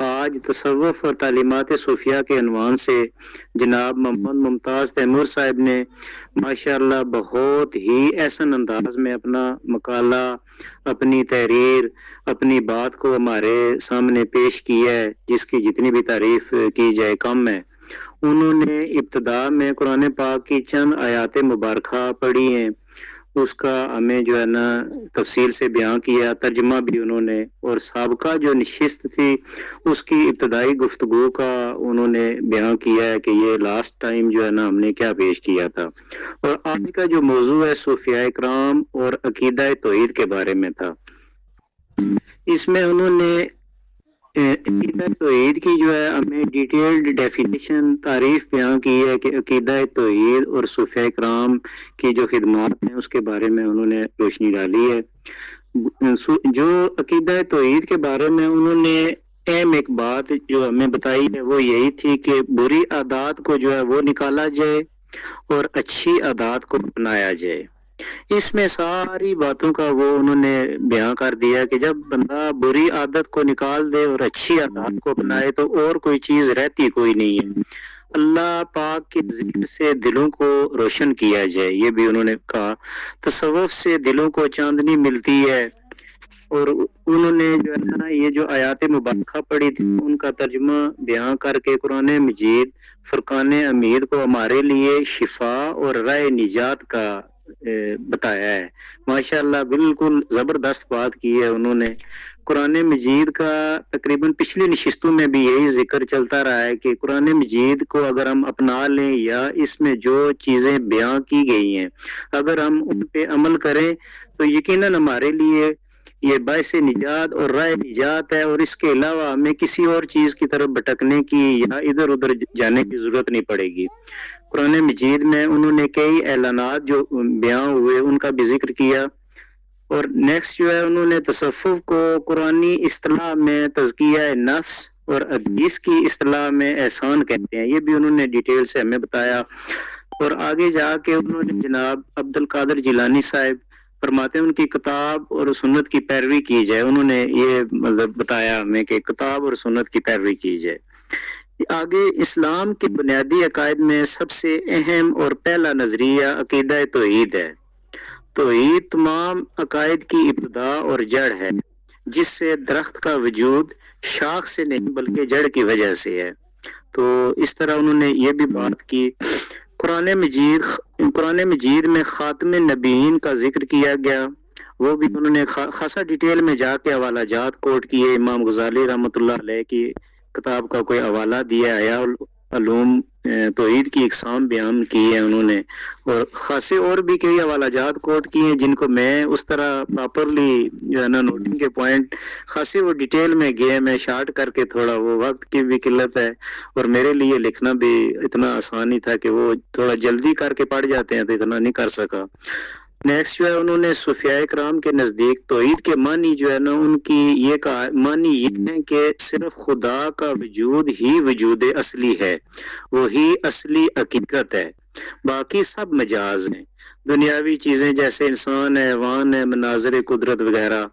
آج تصوف اور تعلیمات صوفیہ کے عنوان سے جناب محمد ممتاز تیمور صاحب نے ماشاءاللہ بہت ہی احسن انداز میں اپنا مقالہ، اپنی تحریر، اپنی بات کو ہمارے سامنے پیش کی ہے، جس کی جتنی بھی تعریف کی جائے کم ہے۔ انہوں نے ابتدا میں قرآن پاک کی چند آیات مبارکہ پڑھی ہیں، اس کا ہمیں جو ہے نا تفصیل سے بیان کیا، ترجمہ بھی انہوں نے، اور سابقہ جو نشست تھی اس کی ابتدائی گفتگو کا انہوں نے بیان کیا ہے کہ یہ لاسٹ ٹائم جو ہے نا ہم نے کیا پیش کیا تھا۔ اور آج کا جو موضوع ہے صوفیاء کرام اور عقیدہ توحید کے بارے میں تھا۔ اس میں انہوں نے عقیدہ توحید کی جو ہے ہمیں ڈیٹیلڈ ڈیفینیشن تعریف بیان کی ہے کہ عقیدہ توحید اور صوفیاء کرام کی جو خدمات ہیں اس کے بارے میں انہوں نے روشنی ڈالی ہے۔ جو عقیدہ توحید کے بارے میں انہوں نے اہم ایک بات جو ہمیں بتائی ہے وہ یہی تھی کہ بری عادات کو جو ہے وہ نکالا جائے اور اچھی عادات کو اپنایا جائے۔ اس میں ساری باتوں کا وہ انہوں نے بیان کر دیا کہ جب بندہ بری عادت کو نکال دے اور اچھی عادات کو اپنائے تو اور کوئی چیز رہتی کوئی نہیں ہے۔ اللہ پاک کے ذکر سے دلوں کو روشن کیا جائے، یہ بھی انہوں نے کہا۔ تصوف سے دلوں کو چاندنی ملتی ہے، اور انہوں نے جو ہے نا یہ جو آیات مبارکہ پڑھی تھی ان کا ترجمہ بیان کر کے قرآن مجید فرقان حمید کو ہمارے لیے شفا اور راہ نجات کا بتایا ہے۔ ماشاءاللہ بالکل زبردست بات کی ہے انہوں نے۔ قرآن مجید کا تقریباً پچھلی نشستوں میں بھی یہی ذکر چلتا رہا ہے کہ قرآن مجید کو اگر ہم اپنا لیں یا اس میں جو چیزیں بیان کی گئی ہیں اگر ہم ان پہ عمل کریں تو یقیناً ہمارے لیے یہ باعث نجات اور راہ نجات ہے، اور اس کے علاوہ ہمیں کسی اور چیز کی طرف بھٹکنے کی یا ادھر ادھر جانے کی ضرورت نہیں پڑے گی۔ قرآن مجید میں انہوں نے کئی اعلانات جو بیان ہوئے ان کا بھی ذکر کیا، اور نیکسٹ جو ہے انہوں نے تصوف کو قرآنی اصطلاح میں تزکیہ نفس اور حدیث کی اصطلاح میں احسان کہتے ہیں، یہ بھی انہوں نے ڈیٹیل سے ہمیں بتایا۔ اور آگے جا کے انہوں نے جناب عبد القادر جیلانی صاحب فرماتے ہیں ان کی کتاب اور سنت کی پیروی کی جائے، انہوں نے یہ مطلب بتایا ہمیں کہ کتاب اور سنت کی پیروی کی جائے۔ آگے اسلام کے بنیادی عقائد میں سب سے اہم اور پہلا نظریہ عقیدہ توحید ہے۔ توحید تمام عقائد کی ابتدا اور جڑ ہے، جس سے درخت کا وجود شاخ سے نہیں بلکہ جڑ کی وجہ سے ہے۔ تو اس طرح انہوں نے یہ بھی بات کی۔ قرآن مجید میں خاتم نبیین کا ذکر کیا گیا، وہ بھی انہوں نے خاصا ڈیٹیل میں جا کے حوالہ جات کوٹ کیے۔ امام غزالی رحمۃ اللہ علیہ کی کتاب کا کوئی حوالہ دیا، احیاء العلوم توحید کی اقسام بیان کی ہے انہوں نے، اور خاصے اور بھی کئی حوالہ جات کوٹ کیے ہیں جن کو میں اس طرح پراپرلی جو ہے نا نوٹنگ کے پوائنٹ خاصے وہ ڈیٹیل میں گئے، میں شارٹ کر کے تھوڑا وہ وقت کی بھی قلت ہے اور میرے لیے لکھنا بھی اتنا آسان نہیں تھا کہ وہ تھوڑا جلدی کر کے پڑھ جاتے ہیں تو اتنا نہیں کر سکا۔ نیکسٹ جو ہے انہوں نے صوفیاء کرام کے نزدیک توحید کے معنی جو ہے نا ان کی یہ کہا، معنی یہ ہے کہ صرف خدا کا وجود ہی وجود اصلی ہے، وہی اصلی حقیقت ہے، باقی سب مجاز ہیں، دنیاوی چیزیں جیسے انسان ہے، حیوان ہے، مناظر قدرت وغیرہ۔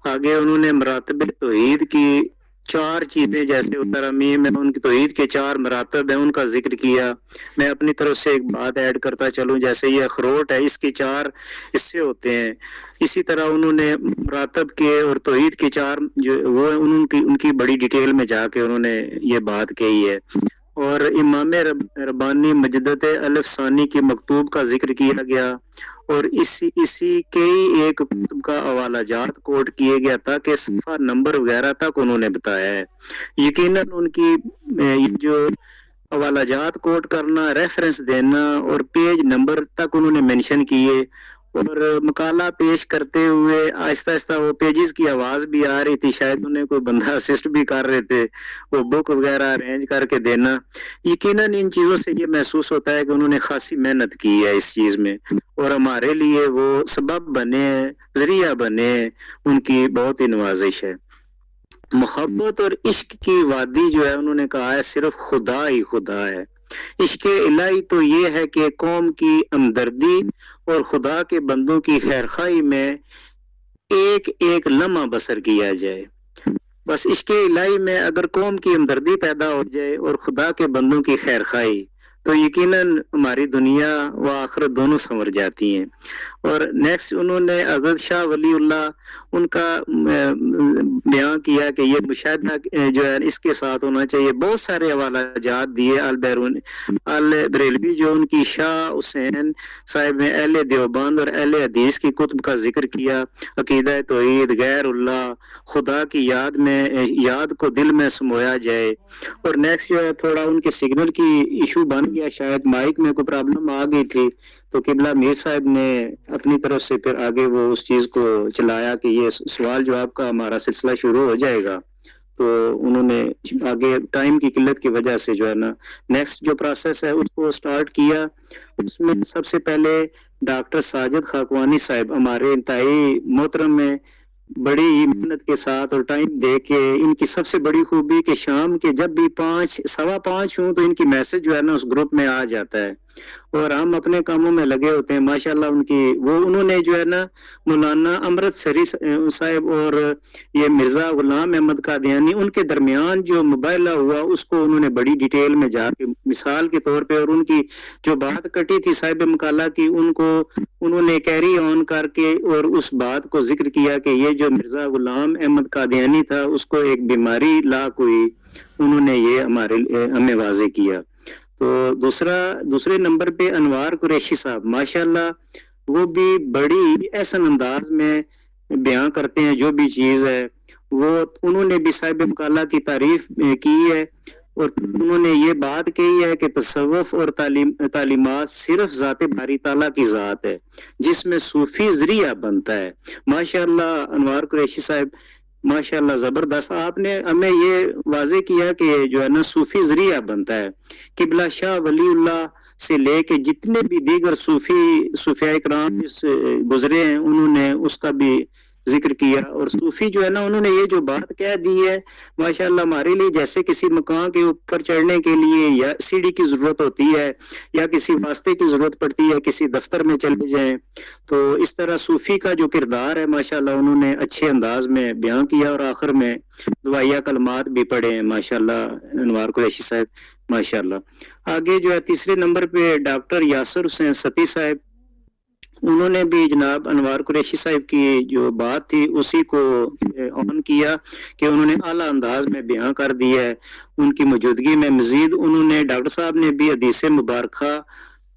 آگے انہوں نے مراتب توحید کی چار چیزیں جیسے ترمیم میں ان کی توحید کے چار مراتب ہیں ان کا ذکر کیا۔ میں اپنی طرف سے ایک بات ایڈ کرتا چلوں، جیسے یہ اخروٹ ہے اس کے چار حصے ہوتے ہیں، اسی طرح انہوں نے مراتب کے اور توحید کے چار جو وہ ان کی بڑی ڈیٹیل میں جا کے انہوں نے یہ بات کہی ہے۔ اور امام ربانی مجدد الف ثانی کی مکتوب کا ذکر کیا گیا، اور اسی کئی ایک کتب کا حوالہ جات کوٹ کیے گیا تاکہ صفحہ نمبر وغیرہ تک انہوں نے بتایا ہے۔ یقیناً ان کی جو حوالہ جات کوٹ کرنا، ریفرنس دینا اور پیج نمبر تک انہوں نے مینشن کیے، اور مقالہ پیش کرتے ہوئے آہستہ آہستہ وہ پیجز کی آواز بھی آ رہی تھی، شاید انہیں کوئی بندہ اسسٹ بھی کر رہے تھے، وہ بک وغیرہ ارینج کر کے دینا۔ یقیناً ان چیزوں سے یہ محسوس ہوتا ہے کہ انہوں نے خاصی محنت کی ہے اس چیز میں، اور ہمارے لیے وہ سبب بنے، ذریعہ بنے، ان کی بہت ہی نوازش ہے۔ محبت اور عشق کی وادی جو ہے انہوں نے کہا ہے صرف خدا ہی خدا ہے۔ عشق الہی تو یہ ہے کہ قوم کی ہمدردی اور خدا کے بندوں کی خیرخواہی میں ایک ایک لمحہ بسر کیا جائے۔ بس عشق الہی میں اگر قوم کی ہمدردی پیدا ہو جائے اور خدا کے بندوں کی خیر خواہی تو یقیناً ہماری دنیا و آخرت دونوں سنور جاتی ہیں. اور نیکسٹ انہوں نے حضرت شاہ ولی اللہ ان کا بیان کیا کہ یہ مشاہدہ جو ہے اس کے ساتھ ہونا چاہیے. بہت سارے حوالہ جات دیے. البریلوی جو ان کی شاہ حسین صاحب نے اہل دیوبند اور اہل حدیث کی کتب کا ذکر کیا. عقیدہ توحید، غیر اللہ، خدا کی یاد کو دل میں سمویا جائے. اور نیکسٹ جو ہے تھوڑا ان کے سگنل کی ایشو بن گیا، شاید مائک میں کوئی پرابلم آ گئی تھی، تو قبلہ میر صاحب نے اپنی طرف سے پھر آگے وہ اس چیز کو چلایا کہ یہ سوال جواب کا ہمارا سلسلہ شروع ہو جائے گا. تو انہوں نے آگے ٹائم کی قلت کی وجہ سے جو ہے نا نیکسٹ جو پروسیس ہے اس کو سٹارٹ کیا. اس میں سب سے پہلے ڈاکٹر ساجد خاکوانی صاحب ہمارے انتہائی محترم میں بڑی ہی محنت کے ساتھ اور ٹائم دے کے، ان کی سب سے بڑی خوبی کہ شام کے جب بھی 5:15 ہوں تو ان کی میسج جو ہے نا اس گروپ میں آ جاتا ہے اور ہم اپنے کاموں میں لگے ہوتے ہیں. ماشاءاللہ ان کی انہوں نے جو ہے نا مولانا امرت سری صاحب اور یہ مرزا غلام احمد قادیانی ان کے درمیان جو مباحثہ ہوا اس کو انہوں نے بڑی ڈیٹیل میں جا کے مثال کے طور پہ، اور ان کی جو بات کٹی تھی صاحب مقالہ کی ان کو انہوں نے کیری آن کر کے اور اس بات کو ذکر کیا کہ یہ جو مرزا غلام احمد قادیانی تھا اس کو ایک بیماری لاحق ہوئی. انہوں نے یہ ہمیں واضح کیا. تو دوسرے نمبر پہ انوار قریشی صاحب ماشاءاللہ وہ بھی بڑی احسن انداز میں بیان کرتے ہیں جو بھی چیز ہے. وہ انہوں نے بھی صاحب مقالہ کی تعریف کی ہے اور انہوں نے یہ بات کہی ہے کہ تصوف اور تعلیمات صرف ذات باری تعالیٰ کی ذات ہے جس میں صوفی ذریعہ بنتا ہے. ماشاءاللہ انوار قریشی صاحب ماشاءاللہ زبردست. آپ نے ہمیں یہ واضح کیا کہ جو ہے نا صوفی ذریعہ بنتا ہے. قبلہ شاہ ولی اللہ سے لے کے جتنے بھی دیگر صوفیاء اکرام گزرے ہیں انہوں نے اس کا بھی ذکر کیا. اور صوفی جو ہے نا انہوں نے یہ جو بات کہہ دی ہے ماشاءاللہ ہمارے لیے جیسے کسی مقام کے اوپر چڑھنے کے لیے یا سیڑھی کی ضرورت ہوتی ہے یا کسی واسطے کی ضرورت پڑتی ہے، کسی دفتر میں چلے جائیں، تو اس طرح صوفی کا جو کردار ہے ماشاءاللہ انہوں نے اچھے انداز میں بیان کیا. اور آخر میں دعائیہ کلمات بھی پڑھے ہیں ماشاءاللہ انوار قریشی صاحب ماشاءاللہ. آگے جو ہے تیسرے نمبر پہ ڈاکٹر یاسر حسین ستی صاحب، انہوں نے بھی جناب انوار قریشی صاحب کی جو بات تھی اسی کو آن کیا کہ انہوں نے اعلیٰ انداز میں بیان کر دیا ہے. ان کی موجودگی میں مزید انہوں نے ڈاکٹر صاحب نے بھی حدیث مبارکہ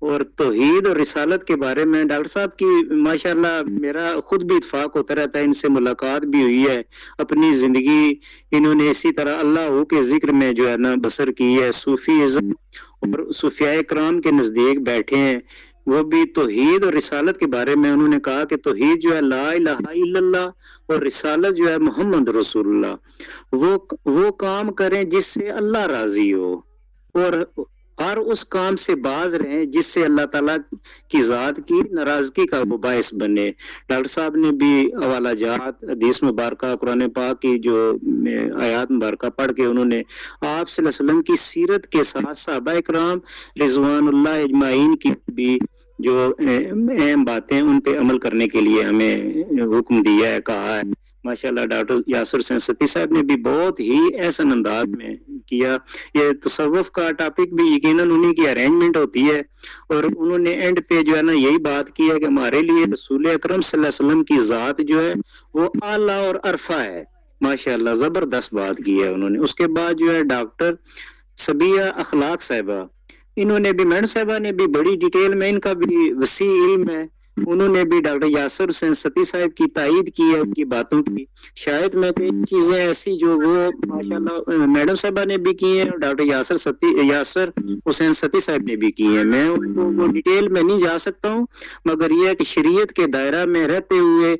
اور توحید اور رسالت کے بارے میں ڈاکٹر صاحب کی ماشاءاللہ میرا خود بھی اتفاق ہوتا رہتا ہے، ان سے ملاقات بھی ہوئی ہے. اپنی زندگی انہوں نے اسی طرح اللہ کے ذکر میں جو ہے نا بسر کی ہے. صوفیزم اور صوفیاء کرام کے نزدیک بیٹھے ہیں. وہ بھی توحید اور رسالت کے بارے میں انہوں نے کہا کہ توحید جو ہے لا الہ الا اللہ اور رسالت جو ہے محمد رسول اللہ، وہ کام کریں جس سے اللہ راضی ہو اور ہر اس کام سے باز رہیں جس سے اللہ تعالیٰ کی ذات کی ناراضگی کا وہ باعث بنے. ڈاکٹر صاحب نے بھی حوالہ جات حدیث مبارکہ قرآن پاک کی جو آیات مبارکہ پڑھ کے انہوں نے آپ صلی اللہ علیہ وسلم کی سیرت کے ساتھ صحابہ اکرام رضوان اللہ اجمعین کی بھی جو اہم باتیں ان پہ عمل کرنے کے لیے ہمیں حکم دیا ہے، کہا ہے. ماشاءاللہ ڈاکٹر یاسر حسین ستی صاحب نے بھی بہت ہی احسن انداز میں کیا. یہ تصوف کا ٹاپک بھی یقیناً انہی کی ارینجمنٹ ہوتی ہے اور انہوں نے اینڈ پہ جو ہے نا یہی بات کی ہے کہ ہمارے لیے رسول اکرم صلی اللہ علیہ وسلم کی ذات جو ہے وہ اعلیٰ اور عرفہ ہے. ماشاءاللہ زبردست بات کی ہے انہوں نے. اس کے بعد جو ہے ڈاکٹر صبیہ اخلاق صاحبہ، انہوں نے بھی میڈم صاحبہ نے بھی بڑی ڈیٹیل میں ان کا بھی وسیع علم ہے. انہوں نے بھی ڈاکٹر یاسر حسین ستی صاحب کی تائید کی ہے ان کی باتوں کی. شاید میں کئی چیزیں ایسی جو وہ ماشاءاللہ میڈم صاحبہ نے بھی کی ہیں اور ڈاکٹر یاسر حسین ستی صاحب نے بھی کی ہیں. میں ان کو وہ ڈیٹیل میں نہیں جا سکتا ہوں، مگر یہ ہے کہ شریعت کے دائرہ میں رہتے ہوئے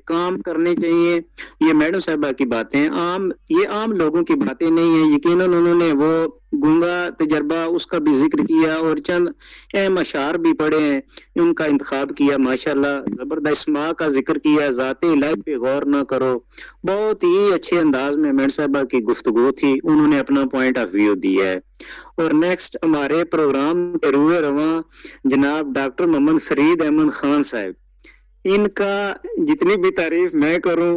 کام کرنے چاہیے. یہ میڈم صاحبہ کی باتیں یہ عام لوگوں کی باتیں نہیں ہیں. یقیناً انہوں نے وہ گونگا تجربہ اس کا بھی ذکر کیا اور چند اہم اشعار بھی پڑھے ہیں، ان کا انتخاب کیا. ماشاءاللہ زبردست اسماء کا ذکر کیا، ذات الہی پہ غور نہ کرو. بہت ہی اچھے انداز میں میڈم صاحبہ کی گفتگو تھی، انہوں نے اپنا پوائنٹ آف ویو دیا ہے. اور نیکسٹ ہمارے پروگرام کے روح رواں جناب ڈاکٹر محمد فرید احمد خان صاحب، ان کا جتنی بھی تعریف میں کروں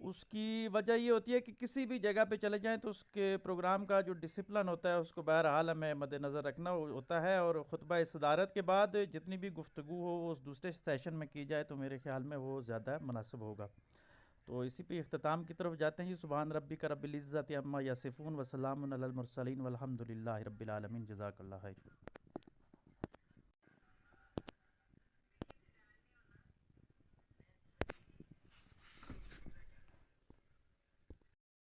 اس کی وجہ یہ ہوتی ہے کہ کسی بھی جگہ پہ چلے جائیں تو اس کے پروگرام کا جو ڈسپلن ہوتا ہے اس کو بہرحال ہمیں مد نظر رکھنا ہوتا ہے، اور خطبہ صدارت کے بعد جتنی بھی گفتگو ہو وہ اس دوسرے سیشن میں کی جائے تو میرے خیال میں وہ زیادہ مناسب ہوگا۔ تو اسی پہ اختتام کی طرف جاتے ہیں۔ سبحان ربک رب العزت عما یصفون وسلام علی المرسلین والحمد للہ رب العالمین۔ جزاک اللہ خیر۔